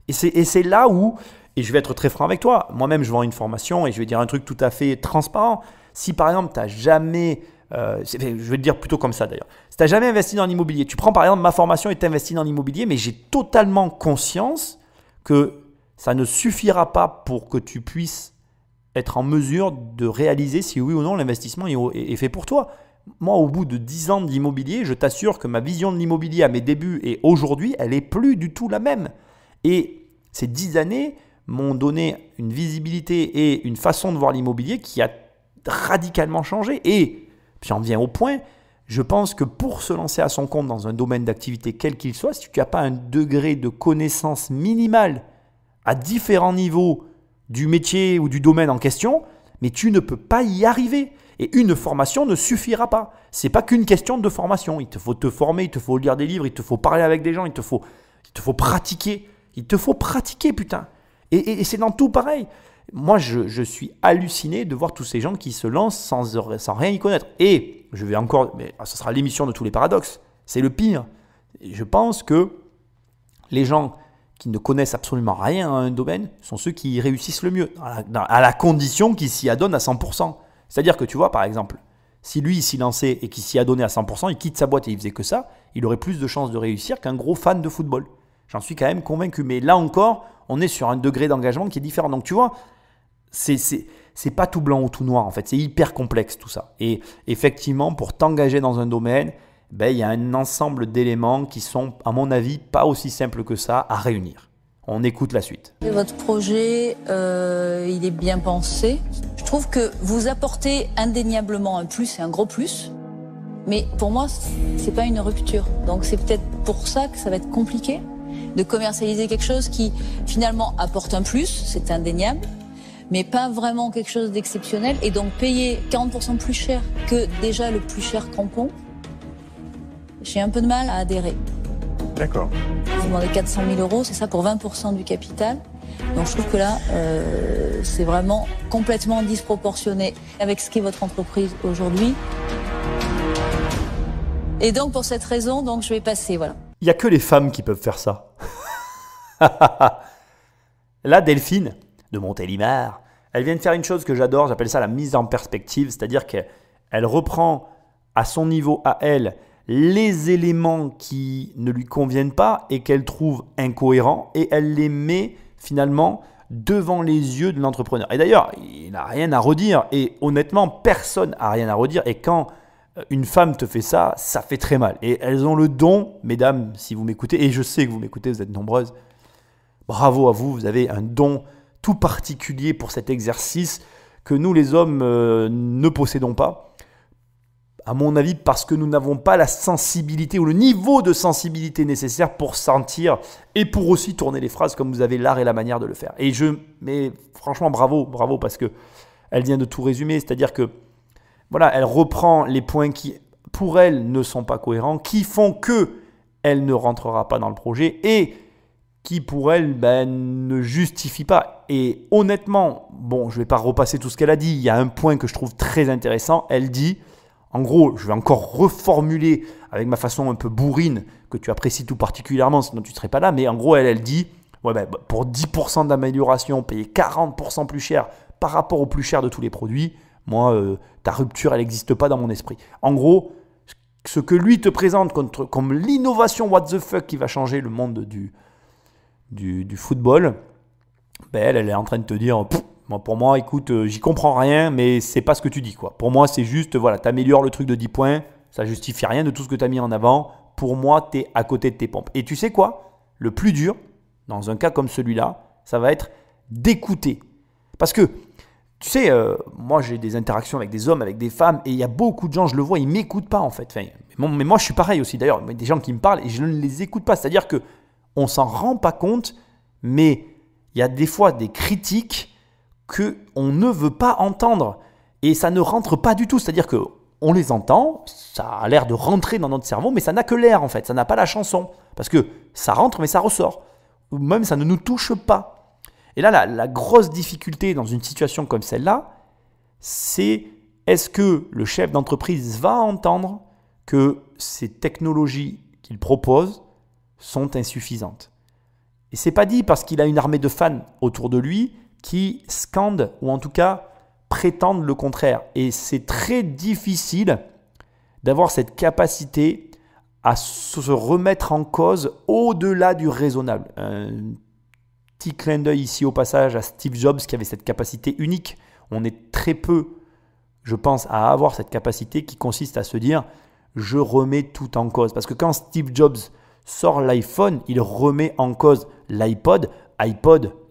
Et c'est là où, et je vais être très franc avec toi, moi-même je vends une formation et je vais dire un truc tout à fait transparent. Si par exemple, tu n'as jamais, je vais te dire plutôt comme ça d'ailleurs, si tu n'as jamais investi dans l'immobilier, tu prends par exemple ma formation et tu investis dans l'immobilier, mais j'ai totalement conscience que ça ne suffira pas pour que tu puisses être en mesure de réaliser si oui ou non l'investissement est fait pour toi. Moi, au bout de 10 ans d'immobilier, je t'assure que ma vision de l'immobilier à mes débuts et aujourd'hui, elle n'est plus du tout la même. Et ces 10 années m'ont donné une visibilité et une façon de voir l'immobilier qui a radicalement changé. Et puis j'en viens au point, je pense que pour se lancer à son compte dans un domaine d'activité quel qu'il soit, si tu n'as pas un degré de connaissance minimale à différents niveaux du métier ou du domaine en question, mais tu ne peux pas y arriver. Et une formation ne suffira pas. Ce n'est pas qu'une question de formation. Il te faut te former, il te faut lire des livres, il te faut parler avec des gens, il te faut pratiquer. Il te faut pratiquer, putain. Et c'est dans tout pareil. Moi, je suis halluciné de voir tous ces gens qui se lancent sans rien y connaître. Et je vais encore, mais ce sera l'émission de tous les paradoxes. C'est le pire. Je pense que les gens qui ne connaissent absolument rien à un domaine sont ceux qui réussissent le mieux, à la condition qu'ils s'y adonnent à 100%. C'est-à-dire que tu vois, par exemple, si lui il s'y lançait et qu'il s'y adonnait à 100%, il quitte sa boîte et il faisait que ça, il aurait plus de chances de réussir qu'un gros fan de football. J'en suis quand même convaincu. Mais là encore, on est sur un degré d'engagement qui est différent. Donc tu vois, c'est pas tout blanc ou tout noir en fait. C'est hyper complexe tout ça. Et effectivement, pour t'engager dans un domaine, il y a un ensemble d'éléments qui sont, à mon avis, pas aussi simples que ça à réunir. On écoute la suite. Et votre projet, il est bien pensé. Je trouve que vous apportez indéniablement un plus et un gros plus. Mais pour moi, c'est pas une rupture. Donc c'est peut-être pour ça que ça va être compliqué de commercialiser quelque chose qui finalement apporte un plus, c'est indéniable, mais pas vraiment quelque chose d'exceptionnel. Et donc payer 40% plus cher que déjà le plus cher crampon, j'ai un peu de mal à adhérer. D'accord. Vous demandez 400 000 €, c'est ça pour 20% du capital. Donc je trouve que là, c'est vraiment complètement disproportionné avec ce qu'est votre entreprise aujourd'hui. Et donc pour cette raison, donc, je vais passer, voilà. Il n'y a que les femmes qui peuvent faire ça. Là, Delphine, de Montélimar, elle vient de faire une chose que j'adore, j'appelle ça la mise en perspective, c'est-à-dire qu'elle reprend à son niveau, à elle, les éléments qui ne lui conviennent pas et qu'elle trouve incohérents et elle les met finalement devant les yeux de l'entrepreneur. Et d'ailleurs, il n'a rien à redire et honnêtement, personne n'a rien à redire et quand une femme te fait ça, ça fait très mal. Et elles ont le don, mesdames, si vous m'écoutez, et je sais que vous m'écoutez, vous êtes nombreuses, bravo à vous, vous avez un don tout particulier pour cet exercice que nous les hommes ne possédons pas. À mon avis, parce que nous n'avons pas la sensibilité ou le niveau de sensibilité nécessaire pour sentir et pour aussi tourner les phrases comme vous avez l'art et la manière de le faire. Mais franchement, bravo, parce que elle vient de tout résumer, c'est-à-dire que voilà, elle reprend les points qui, pour elle, ne sont pas cohérents, qui font qu'elle ne rentrera pas dans le projet et qui, pour elle, ne justifient pas. Et honnêtement, bon, je ne vais pas repasser tout ce qu'elle a dit, il y a un point que je trouve très intéressant. Elle dit, en gros, je vais encore reformuler avec ma façon un peu bourrine, que tu apprécies tout particulièrement, sinon tu ne serais pas là. Mais en gros, elle dit, ouais, ben, pour 10% d'amélioration, payer 40% plus cher par rapport au plus cher de tous les produits, moi, ta rupture, elle n'existe pas dans mon esprit. En gros, ce que lui te présente comme l'innovation what the fuck qui va changer le monde du football, ben elle est en train de te dire, pour moi, écoute, j'y comprends rien, mais c'est pas ce que tu dis, quoi. Pour moi, c'est juste, voilà, t'améliores le truc de 10 points, ça justifie rien de tout ce que tu as mis en avant. Pour moi, tu es à côté de tes pompes. Et tu sais quoi? Le plus dur, dans un cas comme celui-là, ça va être d'écouter. Parce que, tu sais, moi, j'ai des interactions avec des hommes, avec des femmes, et il y a beaucoup de gens, je le vois, ils ne m'écoutent pas, en fait. Enfin, mais moi, je suis pareil aussi, d'ailleurs. Des gens qui me parlent et je ne les écoute pas. C'est-à-dire qu'on ne s'en rend pas compte, mais il y a des fois des critiques qu'on ne veut pas entendre. Et ça ne rentre pas du tout. C'est-à-dire qu'on les entend, ça a l'air de rentrer dans notre cerveau, mais ça n'a que l'air, en fait. Ça n'a pas la chanson. Parce que ça rentre, mais ça ressort. Ou même, ça ne nous touche pas. Et là, la grosse difficulté dans une situation comme celle-là, c'est est-ce que le chef d'entreprise va entendre que ces technologies qu'il propose sont insuffisantes. Et ce n'est pas dit parce qu'il a une armée de fans autour de lui qui scandent ou en tout cas prétendent le contraire. Et c'est très difficile d'avoir cette capacité à se remettre en cause au-delà du raisonnable. Un petit clin d'œil ici au passage à Steve Jobs qui avait cette capacité unique. On est très peu, je pense, à avoir cette capacité qui consiste à se dire « je remets tout en cause ». Parce que quand Steve Jobs sort l'iPhone, il remet en cause l'iPod,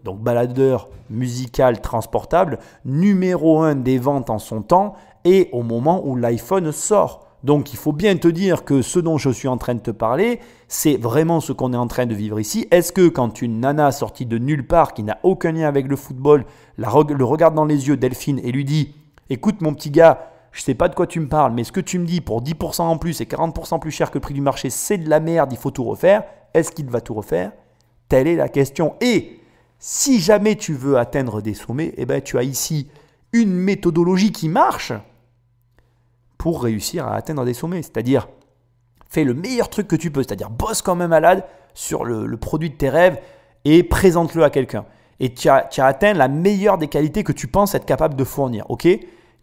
donc baladeur musical transportable, numéro 1 des ventes en son temps et au moment où l'iPhone sort. Donc il faut bien te dire que ce dont je suis en train de te parler, c'est vraiment ce qu'on est en train de vivre ici. Est-ce que quand une nana sortie de nulle part, qui n'a aucun lien avec le football, le regarde dans les yeux, Delphine, et lui dit « Écoute mon petit gars, je ne sais pas de quoi tu me parles, mais ce que tu me dis pour 10% en plus et 40% plus cher que le prix du marché, c'est de la merde, il faut tout refaire. Est-ce qu'il va tout refaire ?» Telle est la question. Et si jamais tu veux atteindre des sommets, eh ben, tu as ici une méthodologie qui marche pour réussir à atteindre des sommets. C'est-à-dire, fais le meilleur truc que tu peux. C'est-à-dire, bosse comme un malade sur le produit de tes rêves et présente-le à quelqu'un. Et tu as atteint la meilleure des qualités que tu penses être capable de fournir. Ok ?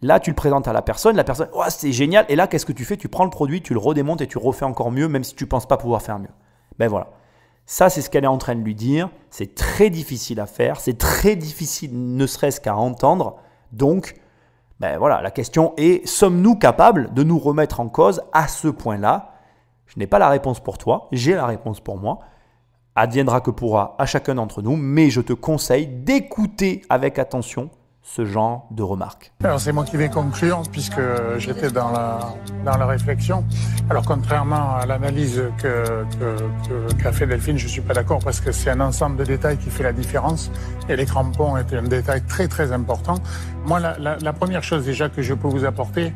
Là, tu le présentes à la personne, oh, c'est génial. Et là, qu'est-ce que tu fais ? Tu prends le produit, tu le redémontes et tu refais encore mieux, même si tu ne penses pas pouvoir faire mieux. Ben voilà. Ça, c'est ce qu'elle est en train de lui dire. C'est très difficile à faire. C'est très difficile, ne serait-ce qu'à entendre. Donc, ben voilà, la question est, sommes-nous capables de nous remettre en cause à ce point-là ? Je n'ai pas la réponse pour toi. J'ai la réponse pour moi. Adviendra que pourra à chacun d'entre nous. Mais je te conseille d'écouter avec attention ce genre de remarques. Alors c'est moi qui vais conclure puisque j'étais dans la réflexion. Alors contrairement à l'analyse qu'a fait Delphine, je ne suis pas d'accord parce que c'est un ensemble de détails qui fait la différence et les crampons étaient un détail très très important. Moi la première chose déjà que je peux vous apporter,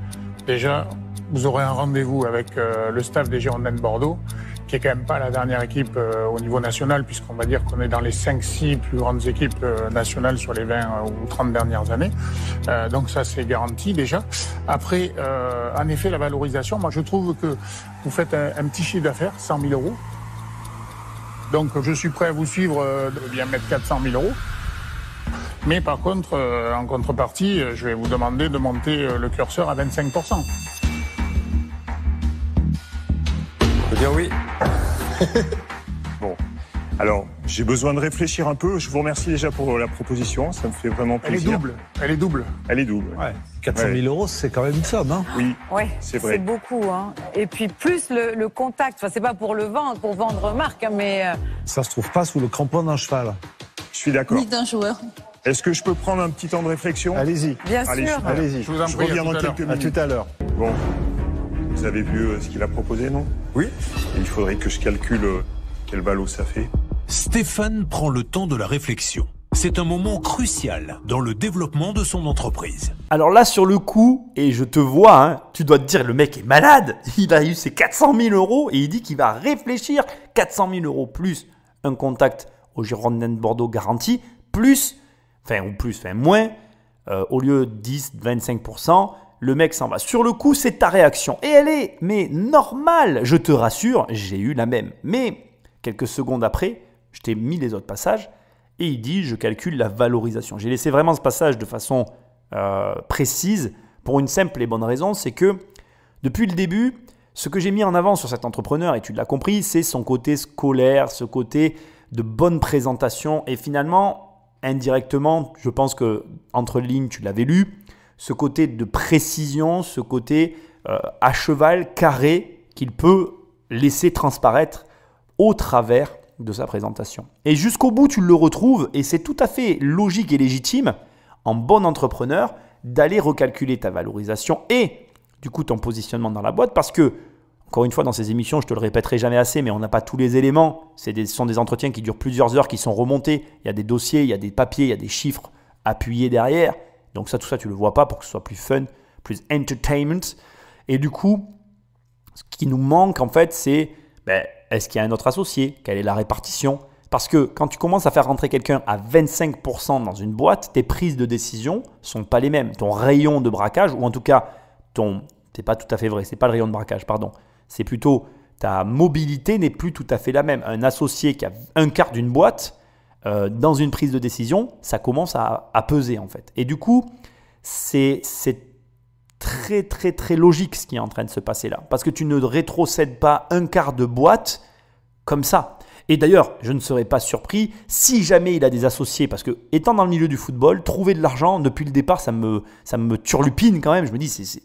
déjà vous aurez un rendez-vous avec le staff des Girondins de Bordeaux qui est quand même pas la dernière équipe au niveau national, puisqu'on va dire qu'on est dans les 5-6 plus grandes équipes nationales sur les 20 ou 30 dernières années. Donc ça, c'est garanti déjà. Après, en effet, la valorisation, moi je trouve que vous faites un petit chiffre d'affaires, 100 000 €. Donc je suis prêt à vous suivre de bien mettre 400 000 €. Mais par contre, en contrepartie, je vais vous demander de monter le curseur à 25%. Je peux dire oui. Bon, alors j'ai besoin de réfléchir un peu. Je vous remercie déjà pour la proposition, ça me fait vraiment plaisir. Elle est double. Ouais. 400 000 €, c'est quand même une somme. Hein. Oui, ouais, c'est vrai. C'est beaucoup. Hein. Et puis plus le contact, enfin c'est pas pour le vendre, pour vendre marque, hein, mais... Ça se trouve pas sous le crampon d'un cheval. Je suis d'accord. Ni d'un joueur. Est-ce que je peux prendre un petit temps de réflexion ? Allez-y. Bien Allez, sûr. Allez-y. Je vous en Je prie, reviens dans quelques minutes. À tout à l'heure. Bon, vous avez vu ce qu'il a proposé, non ? Oui. Il faudrait que je calcule quel ballot ça fait. Stéphane prend le temps de la réflexion. C'est un moment crucial dans le développement de son entreprise. Alors là, sur le coup, et je te vois, hein, tu dois te dire, le mec est malade. Il a eu ses 400 000 € et il dit qu'il va réfléchir. 400 000 € plus un contact au Girondins de Bordeaux garanti, moins, au lieu de 10-25%, le mec s'en va. Sur le coup, c'est ta réaction. Et elle est, mais normale. Je te rassure, j'ai eu la même. Mais quelques secondes après, je t'ai mis les autres passages et il dit, je calcule la valorisation. J'ai laissé vraiment ce passage de façon précise pour une simple et bonne raison, c'est que depuis le début, ce que j'ai mis en avant sur cet entrepreneur, et tu l'as compris, c'est son côté scolaire, ce côté de bonne présentation et finalement, indirectement, je pense que entre lignes, tu l'avais lu, ce côté de précision, ce côté à cheval, carré, qu'il peut laisser transparaître au travers de sa présentation. Et jusqu'au bout, tu le retrouves et c'est tout à fait logique et légitime en bon entrepreneur d'aller recalculer ta valorisation et du coup ton positionnement dans la boîte parce que, encore une fois, dans ces émissions, je te le répéterai jamais assez, mais on n'a pas tous les éléments. Ce sont des entretiens qui durent plusieurs heures, qui sont remontés. Il y a des dossiers, il y a des papiers, il y a des chiffres appuyés derrière. Donc tout ça, tu ne le vois pas pour que ce soit plus fun, plus entertainment. Et du coup, ce qui nous manque en fait, c'est est-ce qu'il y a un autre associé? Quelle est la répartition? Parce que quand tu commences à faire rentrer quelqu'un à 25% dans une boîte, tes prises de décision ne sont pas les mêmes. Ton rayon de braquage, ou en tout cas, c'est pas tout à fait vrai, c'est pas le rayon de braquage, pardon. C'est plutôt ta mobilité n'est plus tout à fait la même. Un associé qui a un quart d'une boîte, dans une prise de décision, ça commence à peser en fait. Et du coup, c'est très très très logique ce qui est en train de se passer là. Parce que tu ne rétrocèdes pas un quart de boîte comme ça. Et d'ailleurs, je ne serais pas surpris si jamais il a des associés, parce que étant dans le milieu du football, trouver de l'argent, depuis le départ, ça me turlupine quand même. Je me dis,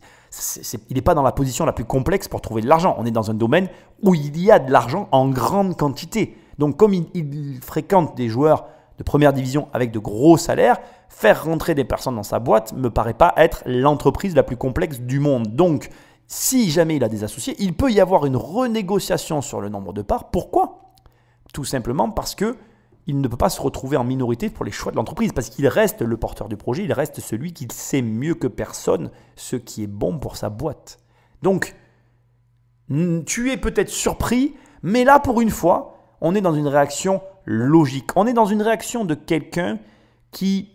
il n'est pas dans la position la plus complexe pour trouver de l'argent. On est dans un domaine où il y a de l'argent en grande quantité. Donc comme il fréquente des joueurs de première division avec de gros salaires, faire rentrer des personnes dans sa boîte ne me paraît pas être l'entreprise la plus complexe du monde. Donc si jamais il a des associés, il peut y avoir une renégociation sur le nombre de parts. Pourquoi ? Tout simplement parce qu'il ne peut pas se retrouver en minorité pour les choix de l'entreprise, parce qu'il reste le porteur du projet, il reste celui qui sait mieux que personne ce qui est bon pour sa boîte. Donc, tu es peut-être surpris, mais là, pour une fois, on est dans une réaction logique. On est dans une réaction de quelqu'un qui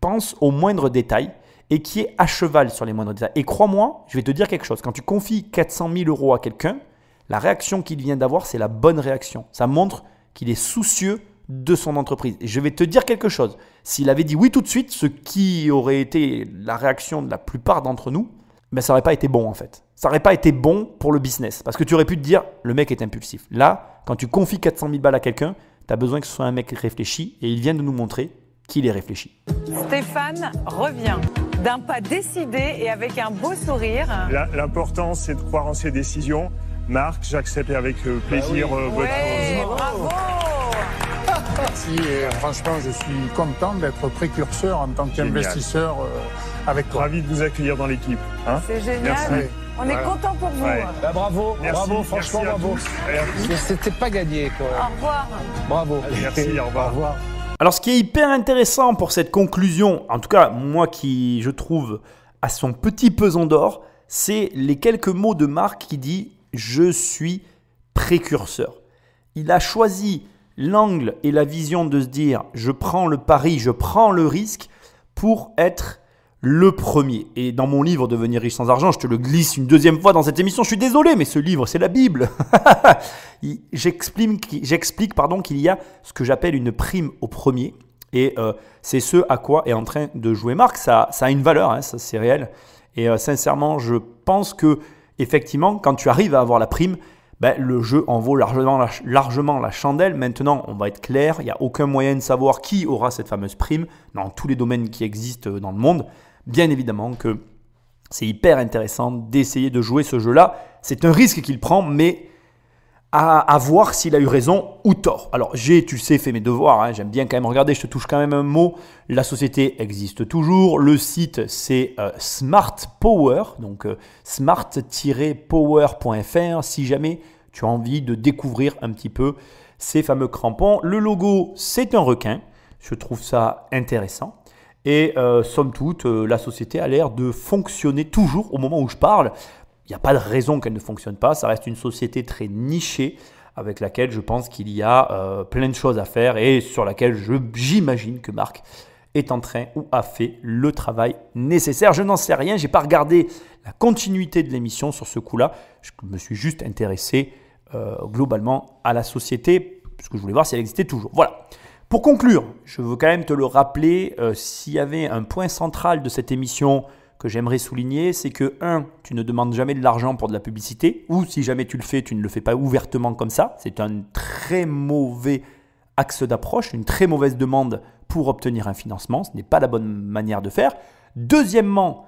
pense aux moindres détails et qui est à cheval sur les moindres détails. Et crois-moi, je vais te dire quelque chose. Quand tu confies 400 000 € à quelqu'un, la réaction qu'il vient d'avoir, c'est la bonne réaction. Ça montre qu'il est soucieux de son entreprise. Et je vais te dire quelque chose. S'il avait dit oui tout de suite, ce qui aurait été la réaction de la plupart d'entre nous, ça n'aurait pas été bon en fait. Ça n'aurait pas été bon pour le business. Parce que tu aurais pu te dire, le mec est impulsif. Là, quand tu confies 400 000 balles à quelqu'un, tu as besoin que ce soit un mec réfléchi et il vient de nous montrer qu'il est réfléchi. Stéphane revient d'un pas décidé et avec un beau sourire. L'important, c'est de croire en ses décisions. Marc, j'accepte avec plaisir votre... Bravo. Merci et franchement, je suis content d'être précurseur en tant qu'investisseur avec toi. Ravi de vous accueillir dans l'équipe. Hein, c'est génial. Merci. On est content pour vous. Ouais. Bravo, merci, bravo, franchement bravo. C'était pas gagné quoi. Au revoir. Bravo. Allez, merci, au revoir. Alors, ce qui est hyper intéressant pour cette conclusion, en tout cas, moi qui je trouve à son petit pesant d'or, c'est les quelques mots de Marc qui dit « Je suis précurseur ». Il a choisi l'angle et la vision de se dire « Je prends le pari, je prends le risque pour être le premier ». Et dans mon livre « Devenir riche sans argent », je te le glisse une deuxième fois dans cette émission. Je suis désolé, mais ce livre, c'est la Bible. J'explique qu'il y a ce que j'appelle une prime au premier. Et c'est ce à quoi est en train de jouer Marc. Ça a une valeur, hein, ça c'est réel. Et sincèrement, je pense que effectivement, quand tu arrives à avoir la prime, le jeu en vaut largement la chandelle. Maintenant, on va être clair, il n'y a aucun moyen de savoir qui aura cette fameuse prime dans tous les domaines qui existent dans le monde. Bien évidemment que c'est hyper intéressant d'essayer de jouer ce jeu-là. C'est un risque qu'il prend, mais à voir s'il a eu raison ou tort. Alors, j'ai, tu sais, fait mes devoirs. Hein. J'aime bien quand même regarder, je te touche quand même un mot. La société existe toujours. Le site, c'est Smart Power, donc smart-power.fr si jamais tu as envie de découvrir un petit peu ces fameux crampons. Le logo, c'est un requin. Je trouve ça intéressant. Et somme toute, la société a l'air de fonctionner toujours au moment où je parle. Il n'y a pas de raison qu'elle ne fonctionne pas. Ça reste une société très nichée avec laquelle je pense qu'il y a plein de choses à faire et sur laquelle j'imagine que Marc est en train ou a fait le travail nécessaire. Je n'en sais rien, je n'ai pas regardé la continuité de l'émission sur ce coup-là. Je me suis juste intéressé globalement à la société, parce que je voulais voir si elle existait toujours. Voilà. Pour conclure, je veux quand même te le rappeler, s'il y avait un point central de cette émission que j'aimerais souligner, c'est que 1, tu ne demandes jamais de l'argent pour de la publicité, ou si jamais tu le fais, tu ne le fais pas ouvertement comme ça. C'est un très mauvais axe d'approche, une très mauvaise demande pour obtenir un financement. Ce n'est pas la bonne manière de faire. Deuxièmement,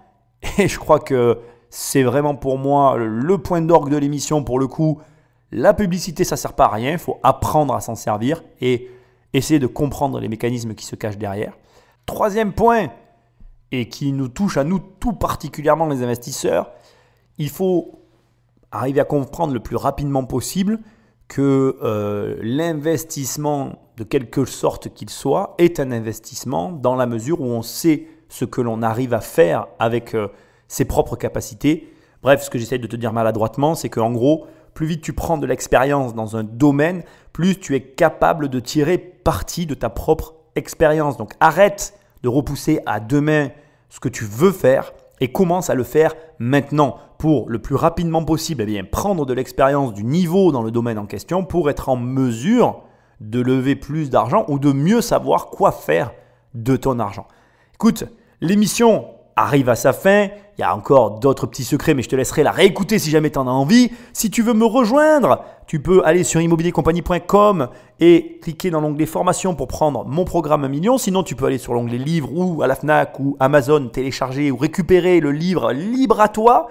et je crois que c'est vraiment pour moi le point d'orgue de l'émission pour le coup, la publicité, ça ne sert pas à rien. Il faut apprendre à s'en servir et essayer de comprendre les mécanismes qui se cachent derrière. Troisième point, et qui nous touche à nous tout particulièrement les investisseurs, il faut arriver à comprendre le plus rapidement possible que l'investissement, de quelque sorte qu'il soit, est un investissement dans la mesure où on sait ce que l'on arrive à faire avec ses propres capacités. Bref, ce que j'essaie de te dire maladroitement, c'est qu'en gros, plus vite tu prends de l'expérience dans un domaine, plus tu es capable de tirer parti de ta propre expérience. Donc arrête de repousser à demain ce que tu veux faire et commence à le faire maintenant pour le plus rapidement possible prendre de l'expérience du niveau dans le domaine en question pour être en mesure de lever plus d'argent ou de mieux savoir quoi faire de ton argent. Écoute, l'émission arrive à sa fin. Il y a encore d'autres petits secrets, mais je te laisserai la réécouter si jamais tu en as envie. Si tu veux me rejoindre, tu peux aller sur immobiliercompagnie.com et cliquer dans l'onglet formation pour prendre mon programme 1 million. Sinon, tu peux aller sur l'onglet livre ou à la FNAC ou Amazon, télécharger ou récupérer le livre libre à toi.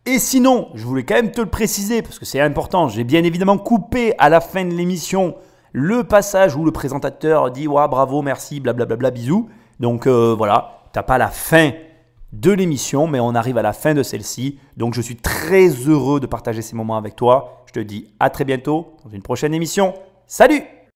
Et sinon, je voulais quand même te le préciser parce que c'est important. J'ai bien évidemment coupé à la fin de l'émission le passage où le présentateur dit « Ouah, bravo, merci, blablabla, bisous ». Donc voilà, tu n'as pas la fin de l'émission, mais on arrive à la fin de celle-ci. Donc, je suis très heureux de partager ces moments avec toi. Je te dis à très bientôt dans une prochaine émission. Salut!